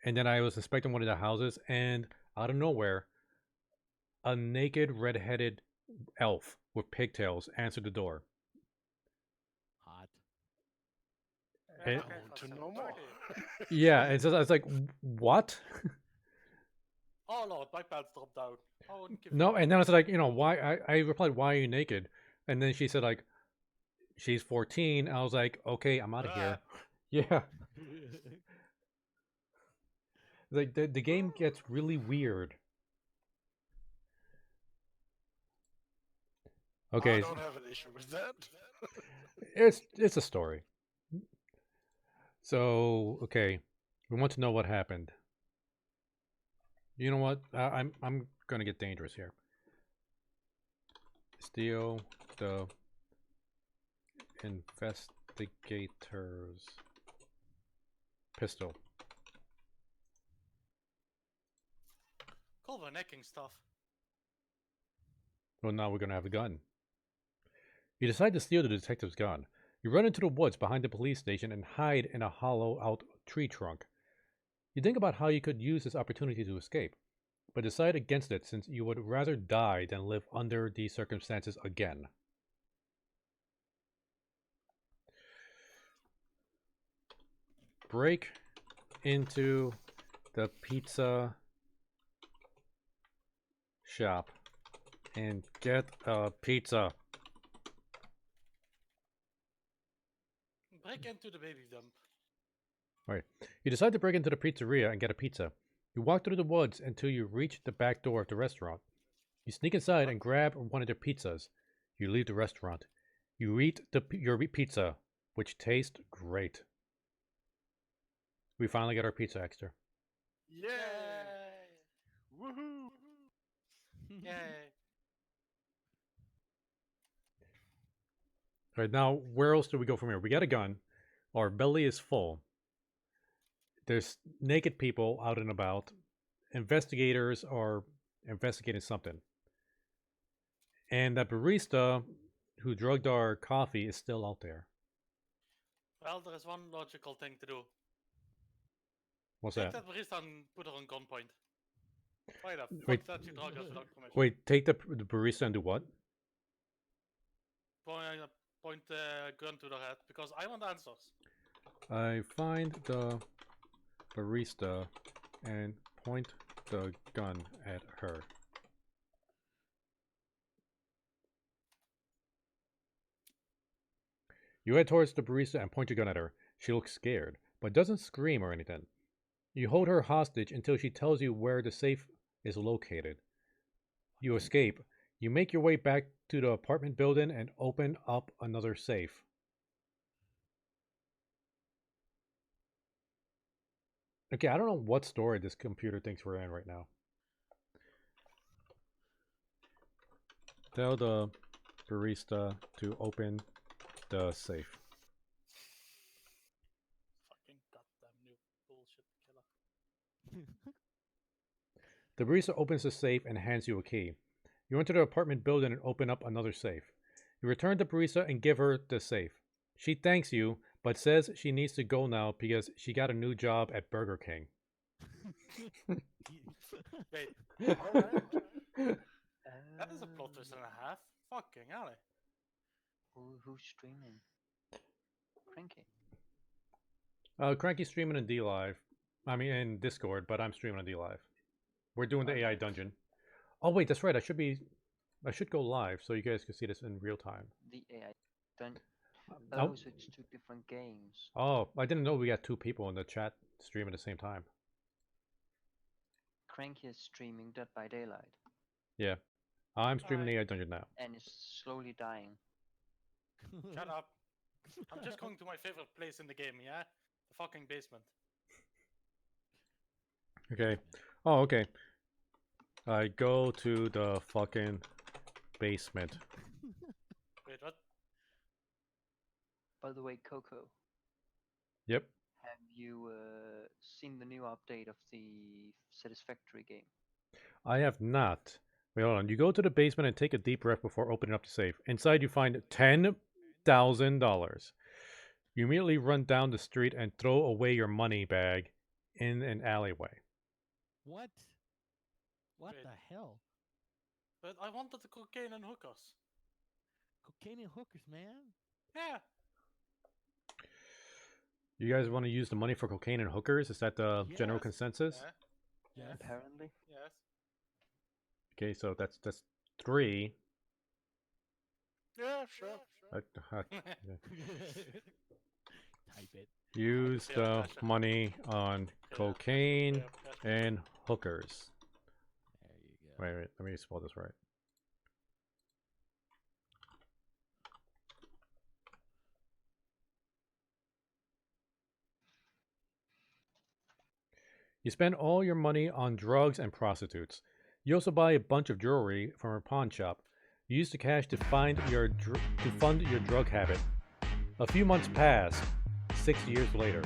S1: and then I was inspecting one of the houses, and out of nowhere, a naked, red-headed elf with pigtails answered the door.
S3: Hot.
S2: Yeah,
S1: And,
S2: okay,
S4: I want to
S2: that's
S4: know
S2: it.
S4: more.
S2: Okay.
S1: yeah, and so I was like, what?
S2: Oh lord, my pants dropped down. I wouldn't give
S1: No,
S2: you
S1: and then I was like, why? I replied, why are you naked? And then she said, like, she's 14. I was like, okay, I'm out of here. Yeah. Like, the game gets really weird. Okay.
S4: I don't have an issue with that.
S1: It's a story. So, okay. We want to know what happened. You know what? I'm gonna get dangerous here. Steal the investigator's pistol.
S2: Cool for necking stuff.
S1: Well, now we're gonna have a gun. You decide to steal the detective's gun. You run into the woods behind the police station and hide in a hollow-out tree trunk. You think about how you could use this opportunity to escape, but decide against it since you would rather die than live under these circumstances again. Break into the pizza shop and get a pizza.
S2: Break into the baby dump.
S1: Alright. You decide to break into the pizzeria and get a pizza. You walk through the woods until you reach the back door of the restaurant. You sneak inside and grab one of their pizzas. You leave the restaurant. You eat your pizza, which tastes great. We finally got our pizza, Exter.
S4: Yay! Woohoo!
S2: Yay!
S1: Alright, now where else do we go from here? We got a gun. Our belly is full. There's naked people out and about. Investigators are investigating something. And that barista who drugged our coffee is still out there.
S2: Well, there is one logical thing to do.
S1: What's
S2: Take
S1: that?
S2: that barista and put her on gunpoint. Why the fuck
S1: Wait.
S2: that she drug us without permission?
S1: Wait, take the barista and do what?
S2: Point the gun to the head because I want answers.
S1: I find the barista and point the gun at her. You head towards the barista and point your gun at her. She looks scared, but doesn't scream or anything. You hold her hostage until she tells you where the safe is located. You escape. You make your way back to the apartment building and open up another safe. Okay, I don't know what story this computer thinks we're in right now. Tell the barista to open the safe.
S2: Fucking goddamn new bullshit killer.
S1: The barista opens the safe and hands you a key. You enter the apartment building and open up another safe. You return the barista and give her the safe. She thanks you, but says she needs to go now because she got a new job at Burger King.
S2: Wait,
S4: Alright.
S2: that is a plot twist and a half. Fucking hell.
S5: Who's streaming? Cranky.
S1: Cranky's streaming in DLive. I mean, in Discord, but I'm streaming on DLive. We're doing the AI dungeon. Oh wait, that's right. I should go live so you guys can see this in real time.
S5: The AI done.
S1: Oh.
S5: Oh, so it's two different games.
S1: Oh, I didn't know we got two people in the chat streaming at the same time.
S5: Cranky is streaming Dead by Daylight.
S1: Yeah. I'm streaming the AI dungeon now.
S5: And is slowly dying.
S2: Shut up. I'm just going to my favorite place in the game, yeah? The fucking basement.
S1: Okay. Oh, okay. I go to the fucking basement.
S2: Wait, what?
S5: By the way, Coco,
S1: Yep.
S5: have you seen the new update of the Satisfactory game?
S1: I have not. Wait, hold on. You go to the basement and take a deep breath before opening up the safe. Inside, you find $10,000. You immediately run down the street and throw away your money bag in an alleyway.
S3: What? What
S2: Wait.
S3: the hell?
S2: But I wanted the cocaine and hookers.
S3: Cocaine and hookers, man.
S2: Yeah.
S1: You guys want to use the money for cocaine and hookers? Is that the general
S3: Yes.
S1: consensus?
S2: Yeah. Yes.
S5: Apparently.
S2: Yes.
S1: Okay, so that's 3.
S2: Yeah, sure.
S3: Type it.
S1: Use
S2: Peer
S1: the
S2: pressure.
S1: money on cocaine
S2: Peer pressure.
S1: and hookers.
S3: There you go.
S1: Wait, let me spell this right. You spend all your money on drugs and prostitutes. You also buy a bunch of jewelry from a pawn shop. You use the cash to fund your drug habit. A few months pass. 6 years later.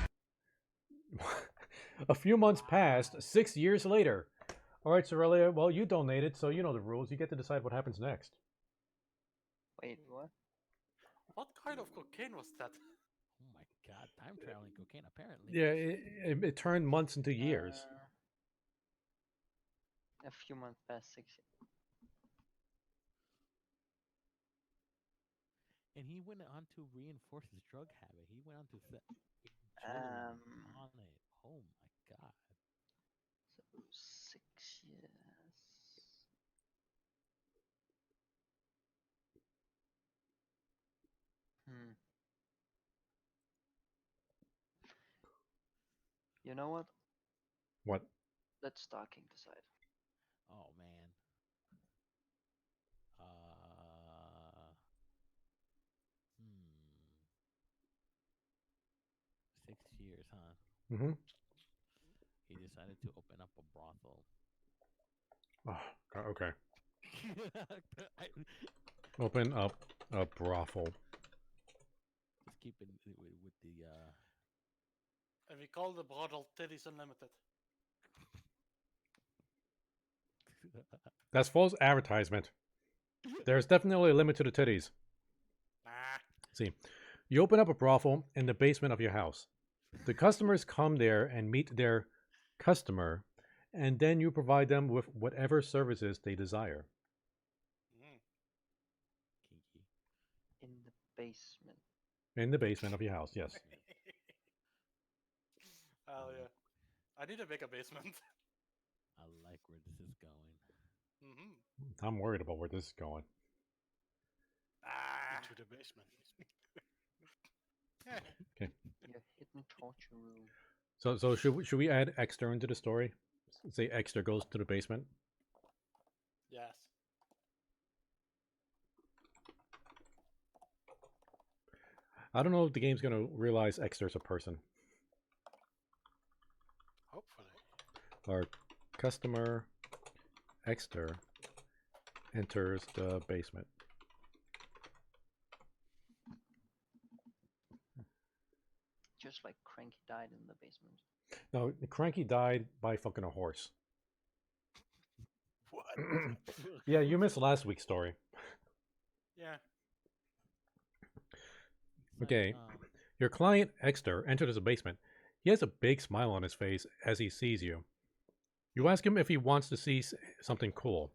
S1: A few months passed. 6 years later. All right, Sorelia. Well, you donated, so you know the rules. You get to decide what happens next.
S5: Wait, what?
S2: What kind of cocaine was that?
S3: Oh my god, time traveling cocaine apparently.
S1: Yeah, it turned months into years.
S5: A few months past 6 years.
S3: And he went on to reinforce his drug habit. He went on to set jewelry on it. Oh my god.
S5: So 6 years. You know what?
S1: What?
S5: Let Stalking decide.
S3: Oh man. Hmm. 6 years, huh?
S1: Mm-hmm.
S3: He decided to open up a brothel.
S1: Oh, okay.
S3: I,
S1: Open up a brothel.
S3: just keep it with the
S2: And we call the brothel Titties Unlimited.
S1: That's false advertisement. There's definitely a limit to the titties.
S2: Nah.
S1: See, you open up a brothel in the basement of your house. The customers come there and meet their customer, and then you provide them with whatever services they desire.
S2: Mm.
S3: kinky.
S5: In the basement.
S1: In the basement of your house, yes.
S2: Hell yeah. I need a bigger basement.
S3: I like where this is going.
S2: Mm-hmm.
S1: I'm worried about where this is going.
S2: Ah.
S4: Into the basement.
S2: Yeah.
S1: Okay.
S5: Your hidden torture room.
S1: So should we add Exter into the story? Say Exter goes to the basement.
S2: Yes.
S1: I don't know if the game's gonna realize Exter's a person.
S4: Hopefully.
S1: Our customer Exter enters the basement.
S5: Just like Cranky died in the basement.
S1: No, Cranky died by fucking a horse.
S4: What?
S1: Yeah, you missed last week's story.
S2: Yeah.
S1: Okay. Your client, Exter, enters the basement. He has a big smile on his face as he sees you. You ask him if he wants to see something cool.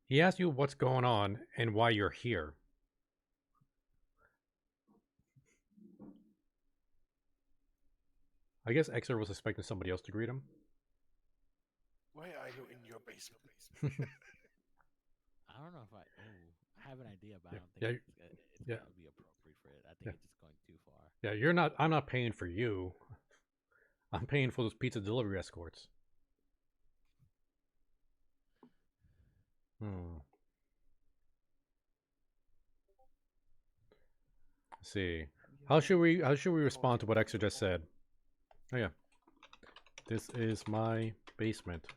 S1: He asks you what's going on and why you're here. I guess Exter was expecting somebody else to greet him.
S4: Why are you in your basement?
S3: I don't know if I have an idea, but
S1: Yeah,
S3: I don't think
S1: yeah,
S3: it's
S1: yeah.
S3: gonna be appropriate for it. I think
S1: Yeah.
S3: it's just going too far.
S1: Yeah, I'm not paying for you. I'm paying for those pizza delivery escorts. Let's see. How should we respond to what Exter just said? Oh yeah. This is my basement.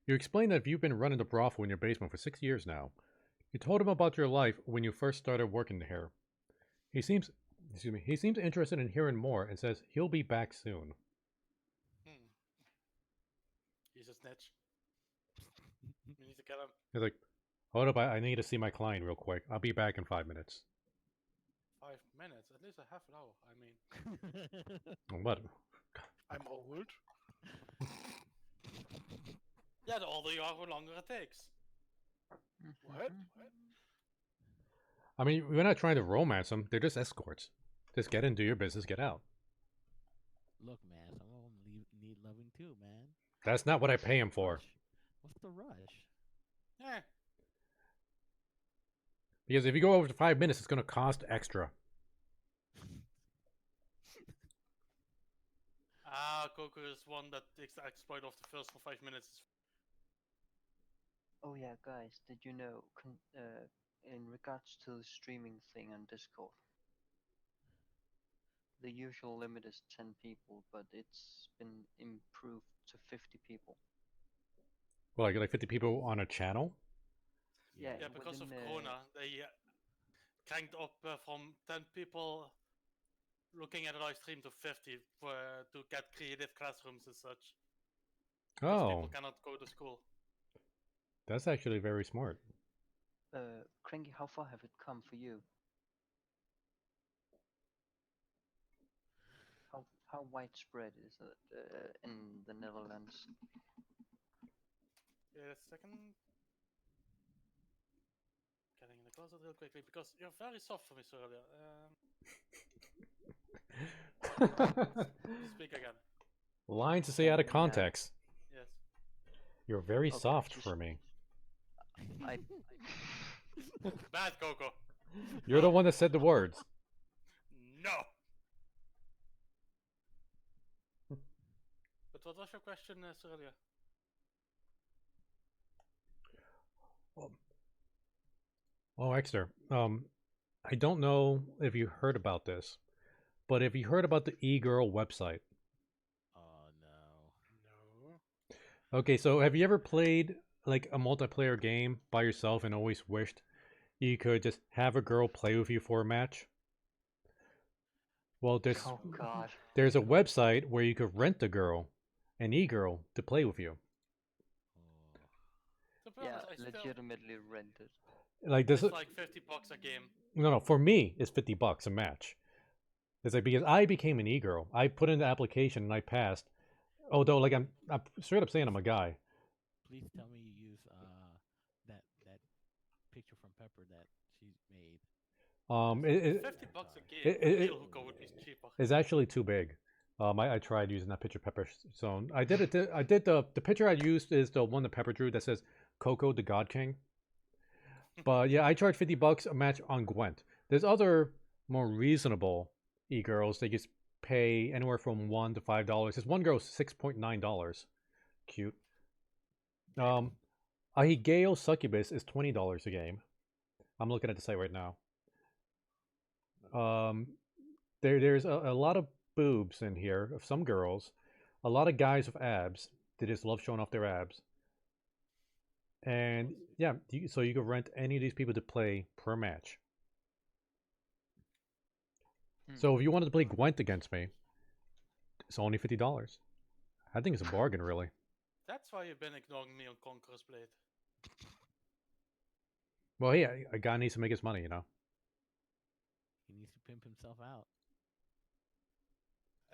S1: You explained that you've been running the brothel in your basement for 6 years now. You told him about your life when you first started working here. He seems Excuse me. He seems interested in hearing more and says he'll be back soon.
S2: He's a snitch. We need to get him.
S1: He's like, hold up, I need to see my client real quick. I'll be back in 5 minutes.
S2: 5 minutes, at least a half an hour. I mean,
S1: What?
S4: I'm old.
S2: yeah, the older you are, the longer it takes.
S4: What?
S1: I mean, we're not trying to romance them. They're just escorts. Just get in, do your business, get out.
S3: Look, man, some of them need loving too, man.
S1: That's not what I pay him for.
S3: What's the rush?
S2: Yeah.
S1: Because if you go over to 5 minutes, it's going to cost extra.
S2: Coco is one that takes the exploit of the first for 5 minutes.
S5: Oh yeah, guys, did you know, in regards to the streaming thing on Discord, the usual limit is 10 people, but it's been improved to 50 people.
S1: Well, like 50 people on a channel?
S5: Yeah,
S2: Yeah, because of
S5: within,
S2: Corona, they cranked up from 10 people looking at a live stream to 50 to get creative classrooms and such. Because
S1: Oh,
S2: people cannot go to school.
S1: that's actually very smart.
S5: Cranky, how far have it come for you? How widespread is it in the Netherlands?
S2: Yeah, a second. Getting in the closet real quickly because you're very soft for me, sir. Speak again.
S1: Lines to say out of context.
S2: Yes.
S1: You're very
S5: Okay,
S1: soft
S5: just-
S1: for me.
S5: I
S2: Bad Coco.
S1: You're the one that said the words.
S2: No. But what was your question, Cerelia?
S1: Oh, Exeter. I don't know if you heard about this, but have you heard about the e-girl website?
S3: Oh no.
S2: No.
S1: Okay, so have you ever played like a multiplayer game by yourself and always wished you could just have a girl play with you for a match? Well,
S5: oh god.
S1: there's a website where you could rent a girl, an e-girl, to play with you.
S3: Oh.
S2: To be
S5: Yeah,
S2: honest, I still,
S5: legitimately rented.
S1: Like this,
S2: it's like $50 a game.
S1: no, for me, it's $50 a match. It's like because I became an e-girl, I put in the application and I passed. Although, like I'm straight up saying I'm a guy.
S3: Please tell me you use that picture from Pepper that she made.
S1: It,
S2: $50 a game.
S1: it-
S2: The
S1: it-
S2: real hooker would be cheaper.
S1: it's actually too big. I tried using that picture Pepper zone. I did it. I did the picture I used is the one that Pepper drew that says Coco the God King. But yeah, I charge $50 a match on Gwent. There's other more reasonable e-girls. They just pay anywhere from $1 to $5. This one girl's $6.9. Cute. A Higeo Succubus is $20 a game. I'm looking at the site right now. There's a lot of boobs in here of some girls, a lot of guys with abs. They just love showing off their abs. And yeah, so you could rent any of these people to play per match. So if you wanted to play Gwent against me, it's only $50. I think it's a bargain, really.
S2: That's why you've been ignoring me on Conqueror's Blade.
S1: Well, hey, a guy needs to make his money, you know.
S3: He needs to pimp himself out.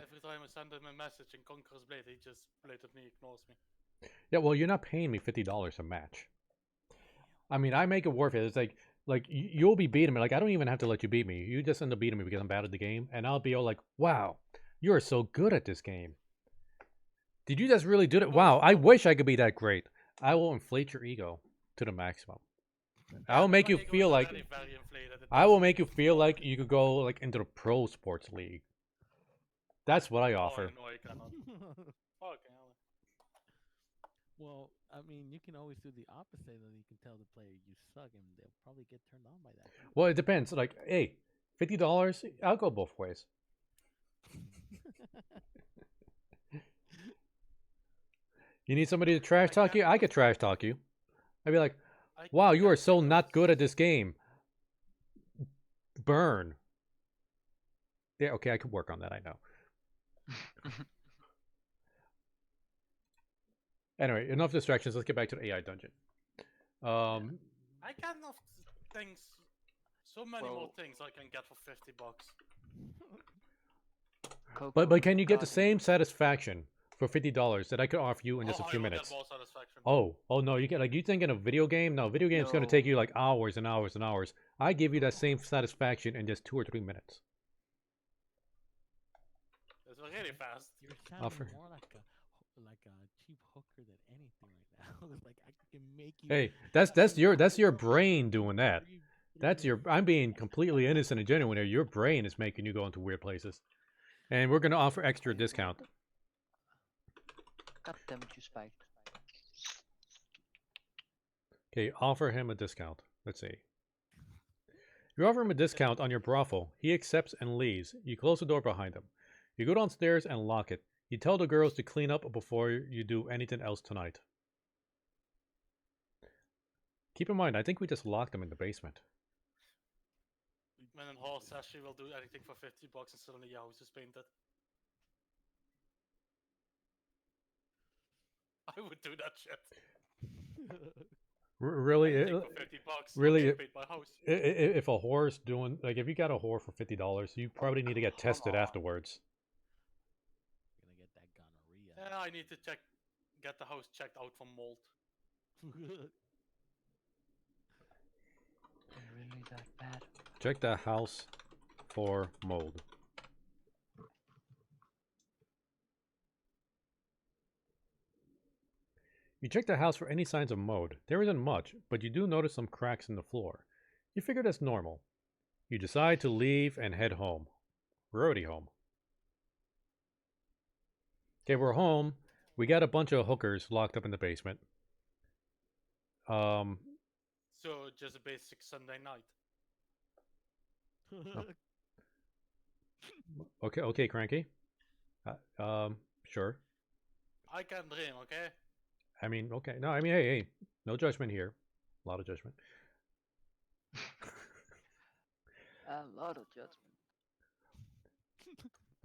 S2: Every time I send him a message in Conqueror's Blade, he just blatantly ignores me.
S1: Yeah, well, you're not paying me $50 a match. I mean, I make it worth it. It's like you'll be beating me. Like I don't even have to let you beat me. You just end up beating me because I'm bad at the game, and I'll be all like, "Wow, you are so good at this game. Did you just really do it? Wow, I wish I could be that great." I will inflate your ego to the maximum. I will make you
S2: My ego
S1: feel
S2: is
S1: like
S2: already very inflated. It
S1: I will
S2: doesn't
S1: make you
S2: need
S1: feel
S2: to
S1: like you could go like into the pro sports league. That's what I offer.
S2: Oh, no, I cannot. Fucking hell.
S3: Well, I mean, you can always do the opposite, and you can tell the player you suck, and they'll probably get turned on by that.
S1: Well, it depends. Like, hey, $50, I'll go both ways. You need somebody to trash talk you? I could trash talk you. I'd be like, wow, you are so not good at this game. Burn. Yeah, okay, I could work on that. I know. Anyway, enough distractions. Let's get back to the AI dungeon.
S2: I can of things, so many more
S5: Well-
S2: things I can get for $50.
S5: Coco,
S1: but can you get the
S5: regarding-
S1: same satisfaction for $50 that I could offer you in just a
S2: I
S1: few
S2: will
S1: minutes?
S2: get more satisfaction.
S1: Oh no! You get like you think in a video game? No, video game's gonna take
S5: No.
S1: you like hours and hours and hours. I give you that same satisfaction in just 2 or 3 minutes.
S2: It's really fast.
S3: You're sounding
S1: Offer.
S3: more like a cheap hooker than anything right now. It's like I can make you.
S1: Hey, that's your brain doing that. That's your. I'm being completely innocent and genuine here. Your brain is making you go into weird places, and we're gonna offer extra discount.
S5: God damn it, you spiked.
S1: Okay, offer him a discount. Let's see. You offer him a discount on your brothel. He accepts and leaves. You close the door behind him. You go downstairs and lock it. You tell the girls to clean up before you do anything else tonight. Keep in mind, I think we just locked them in the basement.
S2: When a horse says she will do anything for $50 and suddenly your house is painted. I would do that shit.
S1: Really?
S2: Anything for $50.
S1: really,
S2: I'll get paid my house.
S1: If a whore's doing like if you got a whore for $50, you probably need to get tested
S5: Come on.
S1: afterwards.
S3: You're gonna get that gonorrhea.
S2: Yeah, I need to get the house checked out for mold.
S5: Really that bad?
S1: Check the house for mold. You check the house for any signs of mold. There isn't much, but you do notice some cracks in the floor. You figure that's normal. You decide to leave and head home. We're already home. Okay, we're home. We got a bunch of hookers locked up in the basement.
S2: So just a basic Sunday night.
S1: Okay, Cranky. Sure.
S2: I can dream, okay?
S1: I mean, okay. No, I mean, hey, no judgment here. A lot of judgment.
S5: A lot of judgment.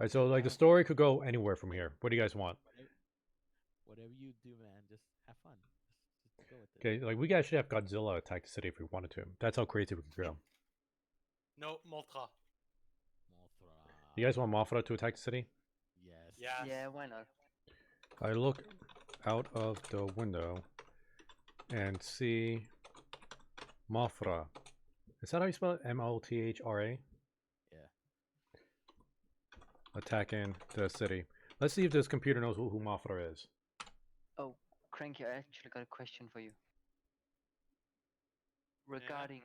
S1: All right, so like the story could go anywhere from here. What do you guys want?
S3: Whatever you do, man, just have fun. Just go with it.
S1: Okay, like we actually have Godzilla attack the city if we wanted to. That's how crazy we could go.
S2: No, Mothra.
S3: Mothra.
S1: You guys want Mothra to attack the city?
S3: Yes.
S2: Yes.
S5: Yeah, why not?
S1: I look out of the window and see Mothra. Is that how you spell it? Mothra?
S3: Yeah.
S1: Attacking the city. Let's see if this computer knows who Mothra is.
S5: Oh, Cranky, I actually got a question for you. Regarding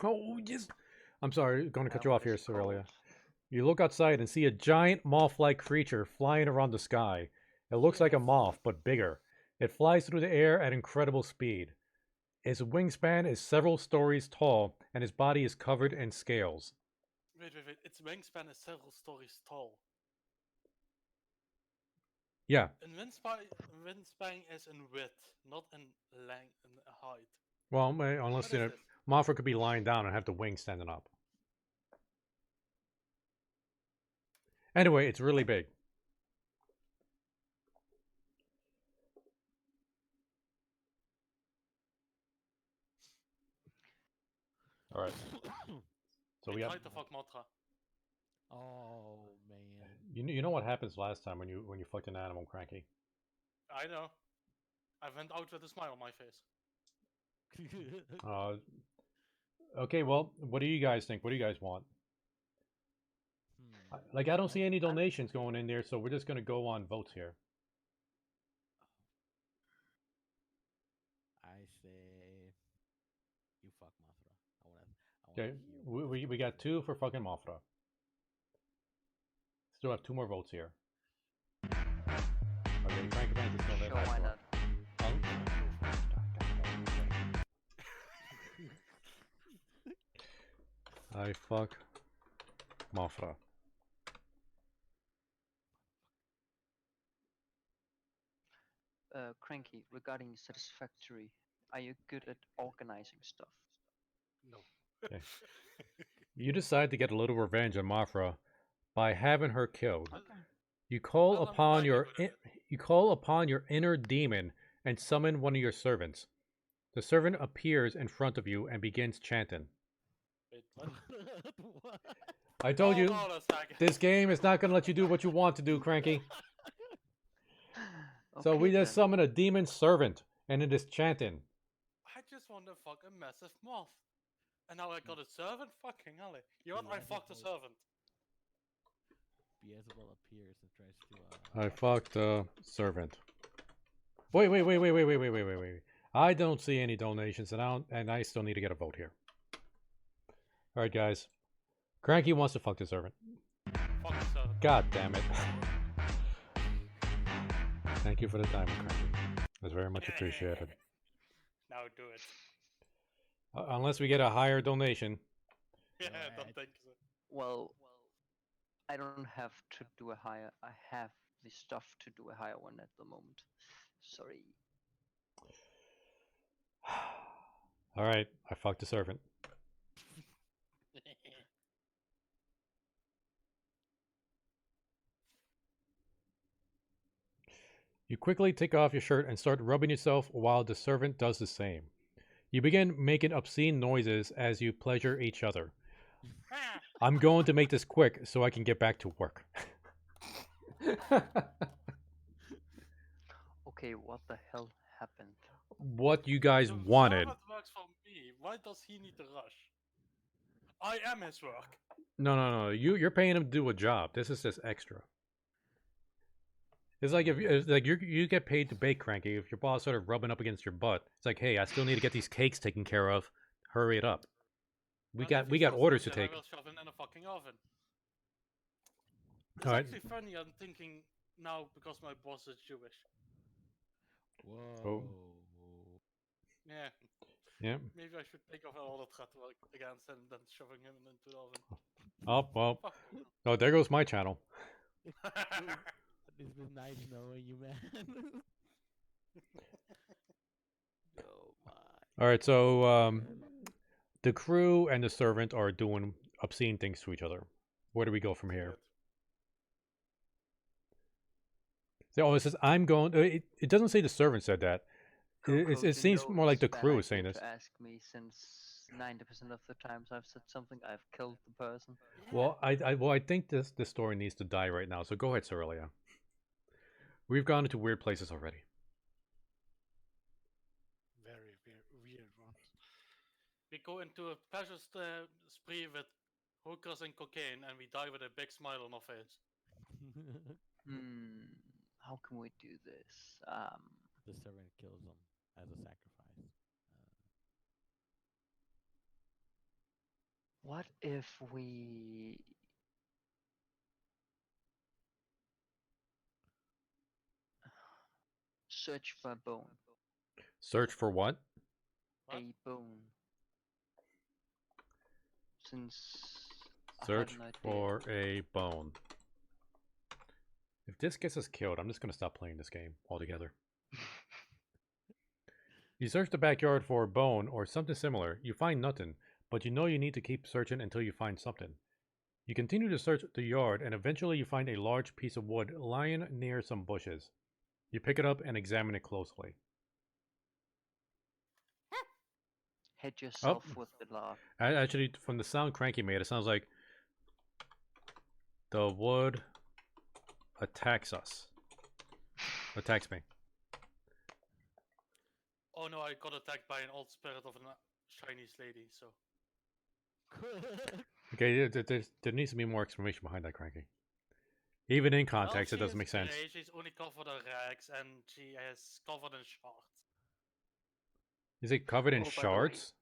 S1: Oh, yes. I'm sorry, going to cut you
S5: what
S1: off here,
S5: is it
S1: Cerelia.
S5: called?
S1: You look outside and see a giant moth-like creature flying around the sky. It looks like a moth, but bigger. It flies through the air at incredible speed. Its wingspan is several stories tall, and is body is covered in scales.
S2: Wait. Its wingspan is several stories tall.
S1: Yeah,
S2: And wingspan is in width, not in length and height.
S1: well, unless
S2: What is this?
S1: Mothra could be lying down and have the wings standing up. Anyway, it's really big. All right. So
S2: We
S1: we got.
S2: tried to fuck Mothra.
S3: Oh man.
S1: You know what happens last time when you fucked an animal, Cranky?
S2: I know. I went out with a smile on my face.
S1: Okay, well, what do you guys think? What do you guys want? Like, I don't see any donations going in there, so we're just gonna go on votes here.
S3: I say you fuck Mothra. I wanna
S1: Okay,
S3: hear what
S1: we got 2 for fucking Mothra. Still have 2 more votes here. Okay, Cranky Pants is still there.
S5: Sure, why not?
S1: I fuck Mothra.
S5: Cranky, regarding satisfactory, are you good at organizing stuff?
S2: No.
S1: Okay. You decide to get a little revenge on Mafra by having her killed.
S5: Okay.
S1: You call
S2: Well, I'm
S1: upon
S2: kinda
S1: your
S2: good at
S1: you call upon your inner demon and summon one of your servants. The servant appears in front of you and begins chanting.
S2: Wait, what?
S3: What?
S1: I told
S2: Hold
S1: you,
S2: on a second.
S1: this game is not going to let you do what you want to do, Cranky. So we just
S5: then.
S1: summon a demon servant, and it is chanting.
S2: I just want to fuck a massive moth. And now I got a servant? Fucking hell. You know what? I fucked a servant.
S3: Beelzebub appears and tries to.
S1: I fucked a servant. Wait. I don't see any donations, and I still need to get a vote here. All right, guys. Cranky wants to fuck the servant.
S2: Fuck the servant.
S1: God damn it. Thank you for the time, Cranky. That's very much appreciated.
S2: Now do it.
S1: Unless we get a higher donation.
S2: Yeah, I
S3: Alright.
S2: don't think so.
S5: Well, I don't have to do a higher. I have the stuff to do a higher one at the moment. Sorry.
S1: All right, I fucked a servant. You quickly take off your shirt and start rubbing yourself while the servant does the same. You begin making obscene noises as you pleasure each other. I'm going to make this quick so I can get back to work.
S5: Okay, what the hell happened?
S1: What you guys
S2: The
S1: wanted.
S2: servant works for me. Why does he need to rush? I am his work.
S1: No. You're paying him to do a job. This is just extra. It's like you get paid to bake, Cranky. If your boss started rubbing up against your butt, it's like, hey, I still need to get these cakes taken care of. Hurry it up. We
S2: And if
S1: got
S2: he still
S1: orders to
S2: does it,
S1: take.
S2: I will shove him in a fucking oven. It's
S1: All right.
S2: actually funny. I'm thinking now because my boss is Jewish.
S3: Whoa.
S2: Yeah.
S1: Yeah.
S2: Maybe I should take off all the threat work against him than shoving him into the oven.
S1: Oh well.
S2: Fuck.
S1: Oh, there goes my channel.
S3: It's been nice knowing you, man. Oh my.
S1: All right, so the crew and the servant are doing obscene things to each other. Where do we go from here? So, it says I'm going. It doesn't say the servant said that. It seems more like the crew is saying this.
S5: Ask me, since 90% of the times I've said something, I've killed the person.
S1: Well, I think this story needs to die right now. So go ahead, Cerelia. We've gone into weird places already.
S2: Very weird ones. We go into a pleasure spree with hookers and cocaine, and we die with a big smile on our face.
S5: How can we do this?
S3: The servant kills him as a sacrifice.
S5: What if we search for a bone?
S1: Search for what?
S2: What?
S5: A bone. Since
S1: Search
S5: I have an
S1: for a bone. If this gets us killed, I'm just going to stop playing this game altogether. You search the backyard for a bone or something similar. You find nothing, but you know you need to keep searching until you find something. You continue to search the yard, and eventually you find a large piece of wood lying near some bushes. You pick it up and examine it closely.
S5: Hit yourself
S1: Oh.
S5: with the log.
S1: Actually, from the sound Cranky made, it sounds like the wood attacks us. Attacks me.
S2: Oh no, I got attacked by an old spirit of a Chinese lady, so.
S1: Okay, there needs to be more explanation behind that, Cranky. Even in context,
S2: Well,
S1: it doesn't make sense.
S2: Grey, she's only covered in rags and she is covered in shards.
S1: Is it covered in
S5: Oh, by the way.
S1: shards?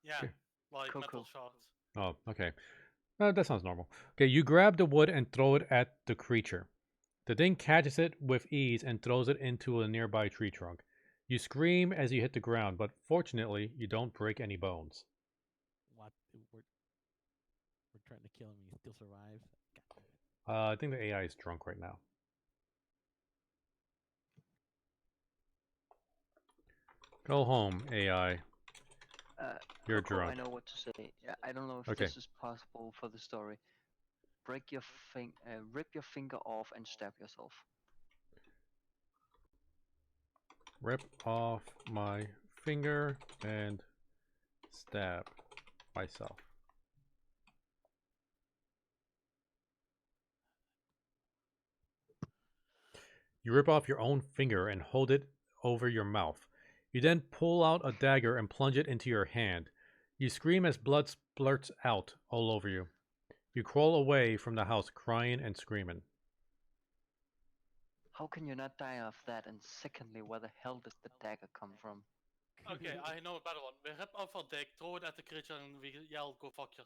S2: Yeah,
S1: Okay.
S2: like
S5: Cool,
S2: metal
S5: cool.
S2: shards.
S1: Oh, okay. That sounds normal. Okay, you grab the wood and throw it at the creature. The thing catches it with ease and throws it into a nearby tree trunk. You scream as you hit the ground, but fortunately, you don't break any bones.
S3: What? We're trying to kill him. He still survives. God damn it.
S1: I think the AI is drunk right now. Go home, AI. You're
S5: Coco, I
S1: drunk.
S5: know what to say. Yeah, I don't know if
S1: Okay.
S5: this is possible for the story. Rip your finger off and stab yourself.
S1: Rip off my finger and stab myself. You rip off your own finger and hold it over your mouth. You then pull out a dagger and plunge it into your hand. You scream as blood splurts out all over you. You crawl away from the house crying and screaming.
S5: How can you not die of that? And secondly, where the hell did the dagger come from?
S2: Okay, I know a better one. We rip off our dick, throw it at the creature, and we yell, "Go fuck your."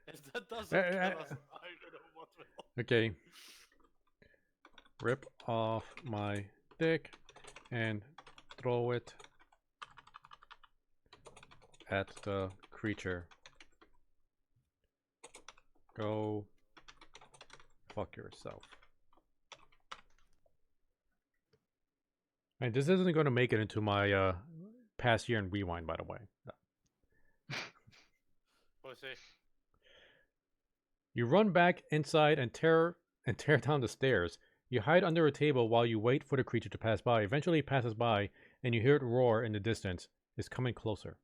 S2: If that doesn't kill us, I don't know what will.
S1: Okay. Rip off my dick and throw it at the creature. Go fuck yourself. And this isn't going to make it into my past year and rewind, by the way.
S2: Pussy.
S1: You run back inside and tear down the stairs. You hide under a table while you wait for the creature to pass by. Eventually it passes by, and you hear it roar in the distance. It's coming closer.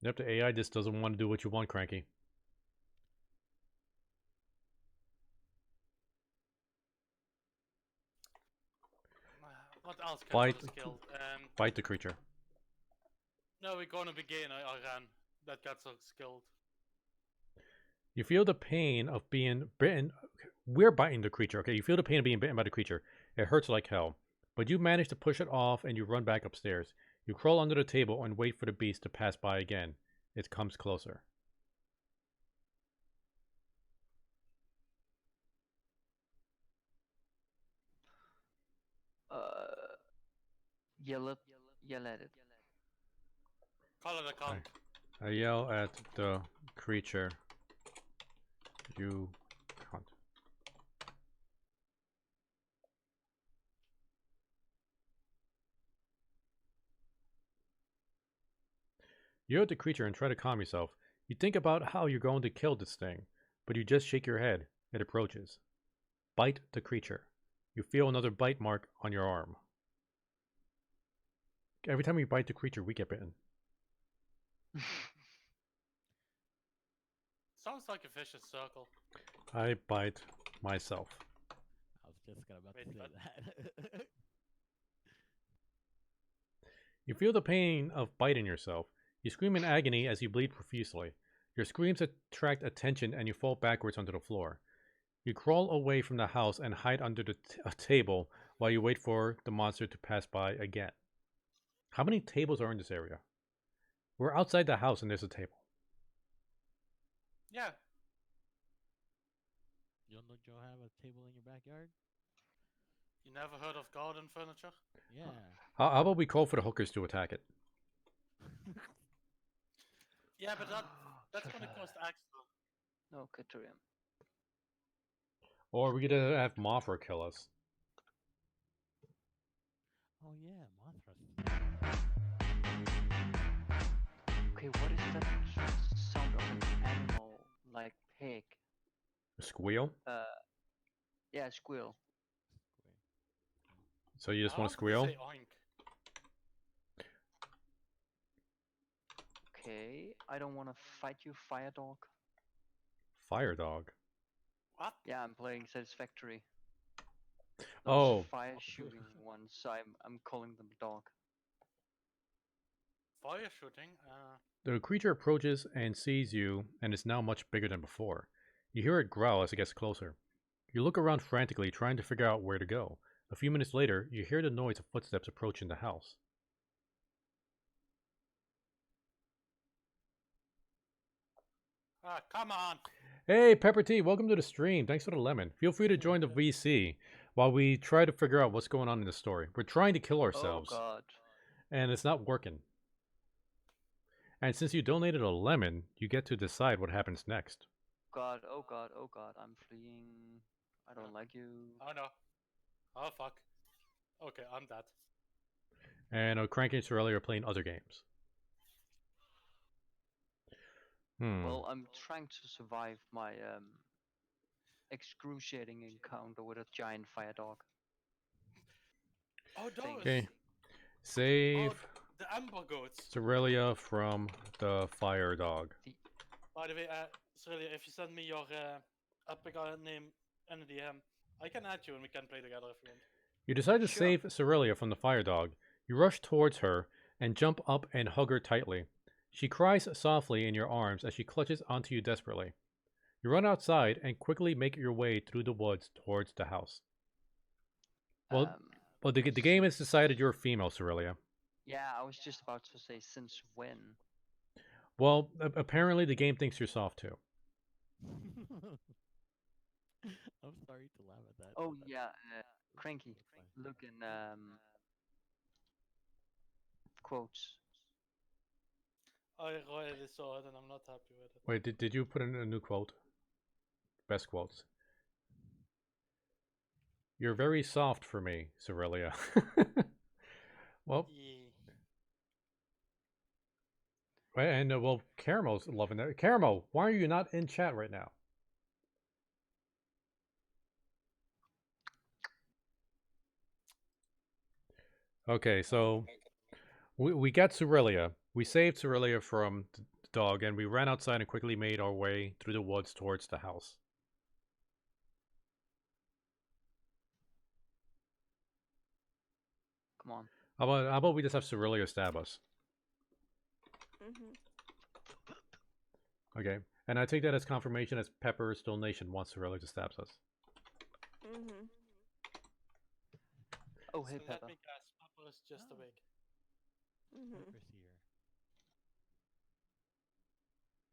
S1: Yep, the AI just doesn't want to do what you want, Cranky.
S2: What else can
S1: Bite.
S2: I skill?
S1: Bite the creature.
S2: No, we're gonna begin. I ran. That got so skilled.
S1: You feel the pain of being bitten. We're biting the creature, okay? You feel the pain of being bitten by the creature. It hurts like hell. But you manage to push it off and you run back upstairs. You crawl under the table and wait for the beast to pass by again. It comes closer.
S5: Yell at it.
S2: Call it a cunt.
S1: I yell at the creature. You cunt. You yell at the creature and try to calm yourself. You think about how you're going to kill this thing, but you just shake your head. It approaches. Bite the creature. You feel another bite mark on your arm. Every time we bite the creature, we get bitten.
S2: Sounds like a vicious circle.
S1: I bite myself.
S3: I was just about
S2: Wait,
S3: to say
S2: what?
S3: that.
S1: You feel the pain of biting yourself. You scream in agony as you bleed profusely. Your screams attract attention and you fall backwards onto the floor. You crawl away from the house and hide under a table while you wait for the monster to pass by again. How many tables are in this area? We're outside the house and there's a table.
S2: Yeah.
S3: You don't have a table in your backyard?
S2: You never heard of garden furniture?
S3: Yeah.
S1: How about we call for the hookers to attack it?
S2: Yeah, but that's gonna cost extra.
S5: No, Caterium.
S1: Or we could have Mothra kill us.
S3: Oh yeah, Mothra.
S5: Okay, what is that sound of an animal like pig?
S1: A squeal?
S5: Yeah, squeal.
S1: So you just
S2: I
S1: want to
S2: wanted
S1: squeal?
S2: say oink.
S5: Okay, I don't want to fight you, fire dog.
S1: Fire dog.
S2: What?
S5: Yeah, I'm playing Satisfactory. Those
S1: Oh.
S5: fire shooting ones. So I'm calling them dog.
S2: Fire shooting?
S1: The creature approaches and sees you and is now much bigger than before. You hear it growl as it gets closer. You look around frantically, trying to figure out where to go. A few minutes later, you hear the noise of footsteps approaching the house.
S2: Come on.
S1: Hey, Pepper T, welcome to the stream. Thanks for the lemon. Feel free to join the VC while we try to figure out what's going on in the story. We're trying to kill ourselves,
S5: Oh god.
S1: and it's not working. And since you donated a lemon, you get to decide what happens next.
S5: god, oh god, oh god, I'm fleeing. I don't like you.
S2: Oh no. Oh fuck. Okay, I'm dead.
S1: And Cranky and Sorelli are playing other games.
S5: Well, I'm trying to survive my excruciating encounter with a giant fire dog.
S2: Oh, those.
S1: Okay. Save
S2: The amber goats.
S1: Sorelia from the fire dog.
S2: By the way, Celia, if you send me your epic name in the DM, I can add you and we can play together if you want.
S1: You decide to
S5: Sure.
S1: save Sorelia from the fire dog. You rush towards her and jump up and hug her tightly. She cries softly in your arms as she clutches onto you desperately. You run outside and quickly make your way through the woods towards the house. Well, the game has decided you're female, Sorelia.
S5: Yeah, I was just about to say, since when?
S1: Well, apparently the game thinks you're soft too.
S3: I'm sorry to laugh at that.
S5: Oh
S3: but
S5: yeah, Cranky,
S3: that's fine.
S5: look in quotes.
S2: I already saw it and I'm not happy with it.
S1: Wait, did you put in a new quote? Best quotes. You're very soft for me, Sorelia. Well,
S2: Yeah.
S1: and well, Caramel's loving that. Caramel, why are you not in chat right now? Okay, so we got Sorelia. We saved Sorelia from the dog, and we ran outside and quickly made our way through the woods towards the house.
S5: Come on.
S1: How about we just have Sorelia stab us? Okay, and I take that as confirmation as Pepper's donation wants Sorelia to stab us.
S5: Oh, hey,
S2: So
S5: Pepper.
S2: let me guess, Pepper is just
S3: Oh.
S2: awake.
S3: Pepper's here.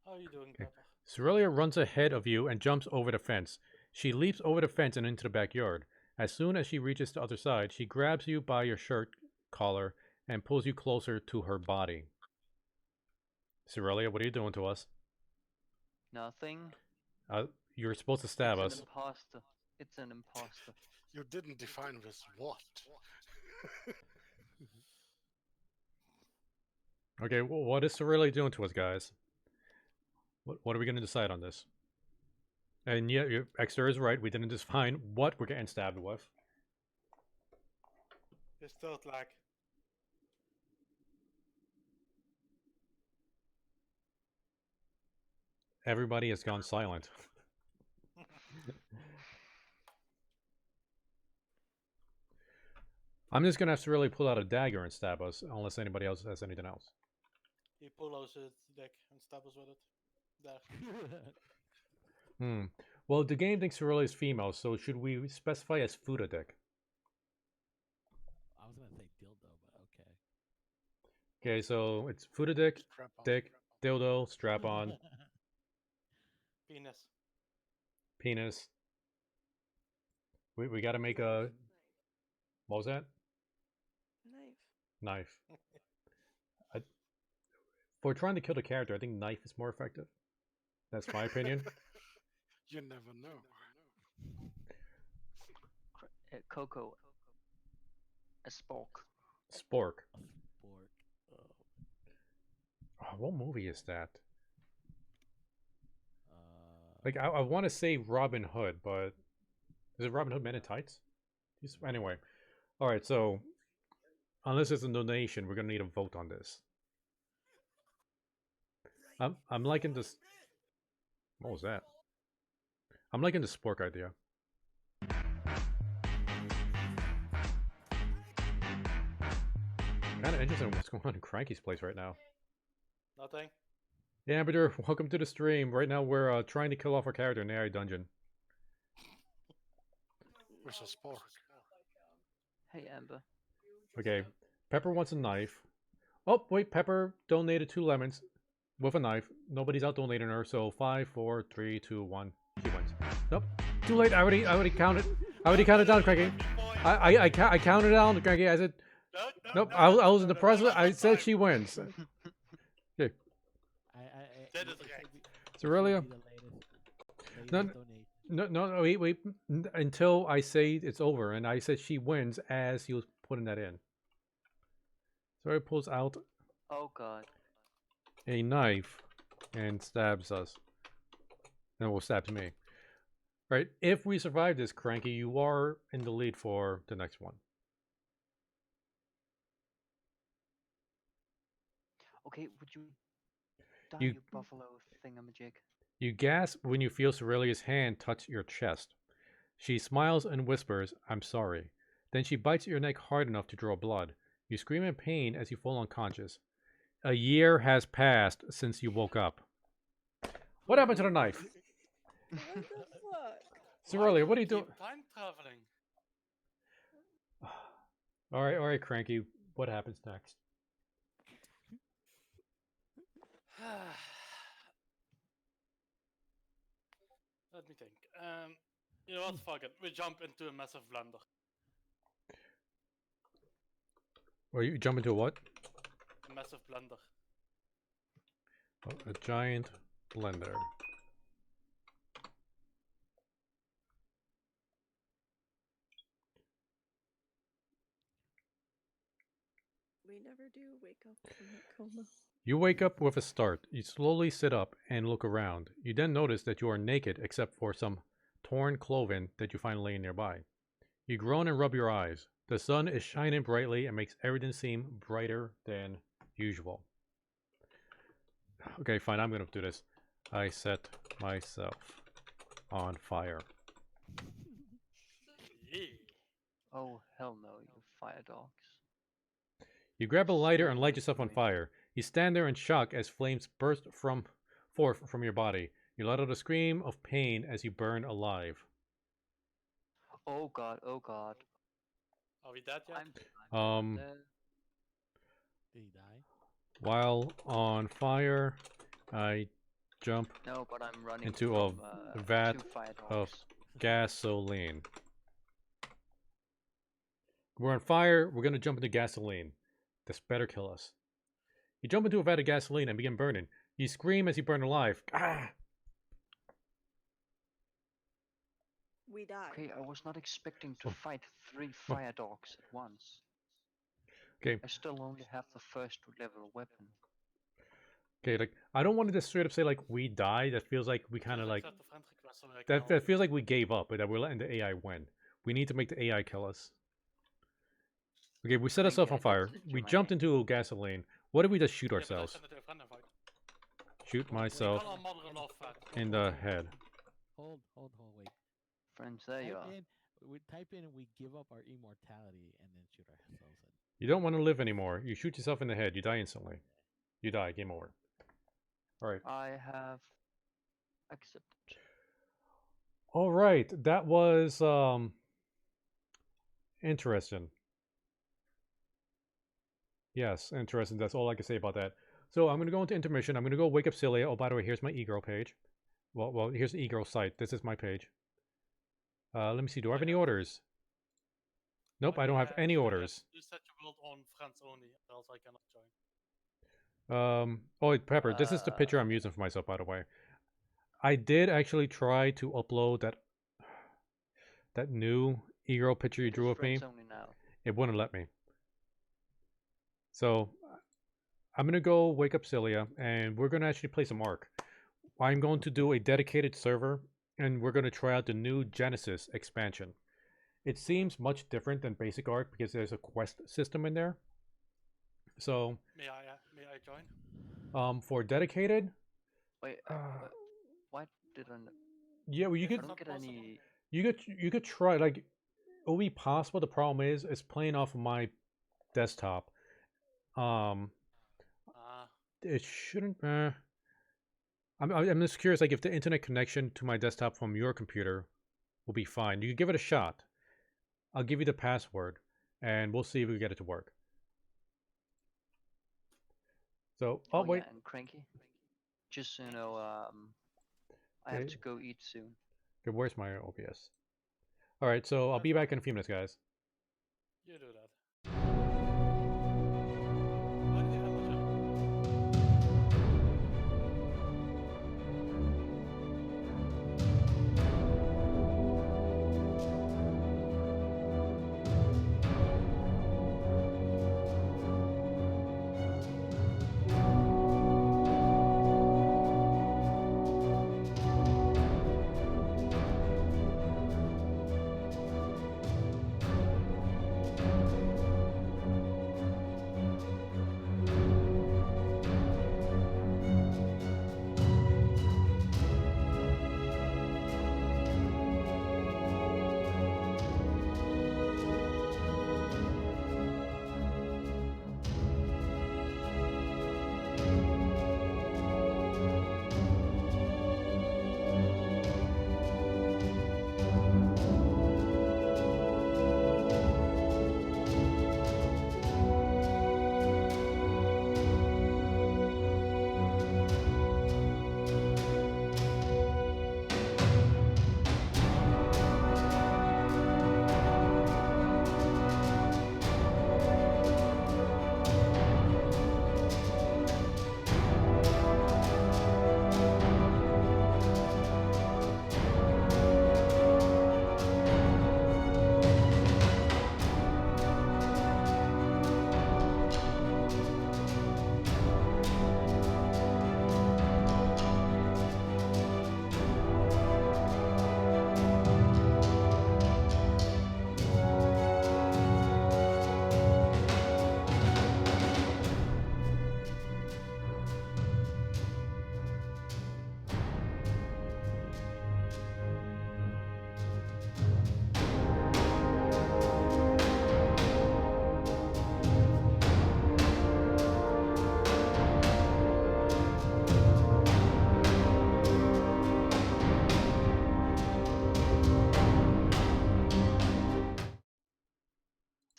S2: How are you doing,
S1: Okay.
S2: Pepper?
S1: Sorelia runs ahead of you and jumps over the fence. She leaps over the fence and into the backyard. As soon as she reaches the other side, she grabs you by your shirt collar and pulls you closer to her body. Sorelia, what are you doing to us?
S5: Nothing.
S1: You're supposed to stab
S5: It's
S1: us.
S5: an imposter. It's an imposter.
S4: You didn't define this what?
S1: Okay, well, what is Sorelia doing to us, guys? What are we going to decide on this? And yeah, Exeter is right. We didn't define what we're getting stabbed with.
S2: His third leg.
S1: Everybody has gone silent. I'm just gonna have to really pull out a dagger and stab us, unless anybody else has anything else.
S2: He pulls his dick and stabs us with it. There.
S1: Well, the game thinks Sorelli is female, so should we specify as Fuda dick?
S3: I was gonna say dildo, but okay.
S1: Okay, so it's Fuda dick,
S4: Strap on.
S1: dick, dildo, strap on,
S2: Penis.
S1: penis. We gotta make a. What was that? Knife. If we're trying to kill the character, I think knife is more effective. That's my opinion.
S4: You never know.
S5: Coco. A spork.
S1: Spork.
S3: Spork.
S1: Oh, what movie is that?
S3: Uh,
S1: Like, I want to say Robin Hood, but is it Robin Hood Men in Tights? Anyway, all right. So, unless it's a donation, we're gonna need a vote on this. I'm liking this. What was that? I'm liking the spork idea. Kind of interesting what's going on in Cranky's place right now.
S2: Nothing.
S1: Yeah, Amber, welcome to the stream. Right now we're trying to kill off our character in the AI dungeon.
S4: With a spork.
S5: Hey, Amber.
S1: Okay, Pepper wants a knife. Oh, wait, Pepper donated 2 lemons with a knife. Nobody's out donating her, so 5, 4, 3, 2, 1. She wins. Nope, too late. I already counted. I already counted down, Cranky. I counted down, Cranky. I said, nope. I was in the process. I said she wins. Okay,
S2: That is right.
S1: Sorelia. No,
S3: David's donation.
S1: no, wait. Until I say it's over, and I said she wins as he was putting that in. So he pulls out
S5: Oh god.
S1: a knife and stabs us. And will stab me. Right? If we survive this, Cranky, you are in the lead for the next one.
S5: Okay, would you die,
S1: You-
S5: you buffalo thingamajig?
S1: You gasp when you feel Cerelia's hand touch your chest. She smiles and whispers, "I'm sorry." Then she bites at your neck hard enough to draw blood. You scream in pain as you fall unconscious. A year has passed since you woke up. What happened to the knife?
S6: What the fuck?
S1: Cerelia, what are you doing?
S2: Time traveling.
S1: All right, Cranky. What happens next?
S2: Let me think. You know what? Fuck it. We jump into a massive blender.
S1: Or you jump into a what?
S2: A massive blender.
S1: A giant blender.
S6: We never do wake up from a coma.
S1: You wake up with a start. You slowly sit up and look around. You then notice that you are naked except for some torn clothing that you find laying nearby. You groan and rub your eyes. The sun is shining brightly and makes everything seem brighter than usual. Okay, fine, I'm gonna do this. I set myself on fire.
S2: Yeah.
S5: Oh hell no, you fire dogs.
S1: You grab a lighter and light yourself on fire. You stand there in shock as flames burst forth from your body. You let out a scream of pain as you burn alive.
S5: Oh god, oh god.
S2: Are we dead yet?
S5: I'm dead.
S3: Did he die?
S1: While on fire, I jump
S5: No, but I'm running
S1: into
S5: from,
S1: a vat
S5: two fire
S1: of
S5: dogs.
S1: gasoline. We're on fire. We're gonna jump into gasoline. This better kill us. You jump into a vat of gasoline and begin burning. You scream as you burn alive. Ah!
S6: We die.
S5: Okay, I was not expecting to
S1: Oh.
S5: fight 3 fire dogs at once.
S1: Okay,
S5: I still only have the first level weapon.
S1: okay. Like I don't want to just straight up say like we die. That feels like we kind of like
S2: Accept the friend request so I can help
S1: that
S2: you.
S1: feels like we gave up, but that we're letting the AI win. We need to make the AI kill us. Okay, we set
S5: Thank
S1: ourselves
S5: you,
S1: on
S5: I
S1: fire.
S5: texted you
S1: We
S5: my
S1: jumped
S5: name.
S1: into gasoline. What did we just shoot
S2: Yeah, but I
S1: ourselves?
S2: sent it to a friend invite.
S1: Shoot
S2: We
S1: myself
S2: call our mother-in-law fat.
S1: in the head.
S3: Hold, wait.
S5: Friends, there you
S3: Type
S5: are.
S3: in, we type in we give up our immortality and then shoot ourselves in.
S1: You don't want to live anymore. You shoot yourself in the head. You die instantly. You die. Game over. All right.
S5: I have accepted.
S1: All right. That was interesting. Yes, interesting. That's all I can say about that. So I'm going to go into intermission. I'm going to go wake up Celia. Oh, by the way, here's my e-girl page. Well, here's the e-girl site. This is my page. Let me see. Do I have any orders? Nope, I don't have any orders.
S2: You set your world on friends only, else I cannot join.
S1: Oh, Pepper, this is the picture I'm using for myself, by the way. I did actually try to upload that new e-girl picture you
S5: It
S1: drew
S5: is
S1: of me.
S5: friends only now.
S1: It wouldn't let me. So I'm gonna go wake up Celia, and we're gonna actually play some Ark. I'm going to do a dedicated server, and we're gonna try out the new Genesis expansion. It seems much different than basic Ark because there's a quest system in there. So
S2: May I join?
S1: for dedicated,
S5: Wait, why did I?
S1: yeah, well, you
S2: If
S1: could
S2: it's
S5: I don't
S2: not
S5: get
S2: possible.
S5: any.
S1: you could try, like, it will be possible. The problem is it's playing off of my desktop. It shouldn't. I'm just curious, like, if the internet connection to my desktop from your computer will be fine. You can give it a shot. I'll give you the password, and we'll see if we can get it to work. So, oh wait,
S5: Yeah, and Cranky. Just so you know, I have
S1: Okay.
S5: to go eat soon.
S1: okay, where's my OBS? All right, so I'll be back in a few minutes, guys.
S2: You do that. Why did you have a job?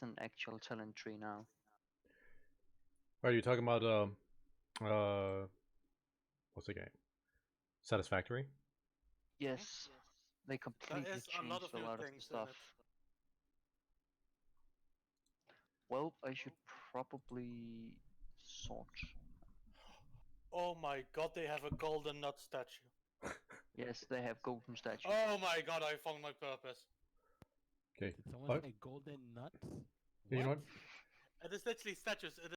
S5: an actual talent tree now.
S1: Right, you're talking about what's the game? Satisfactory.
S5: Yes, they
S2: There
S5: completely
S2: is a lot
S5: changed
S2: of
S5: a
S2: new
S5: lot of the
S2: things in
S5: stuff.
S2: it.
S5: Well, I should probably sort.
S2: Oh my god, they have a golden nut statue.
S5: Yes, they have golden statues.
S2: Oh my god, I found my purpose.
S1: Okay.
S3: Did someone
S1: What?
S3: say golden nuts?
S1: You know what?
S2: It is literally statues. It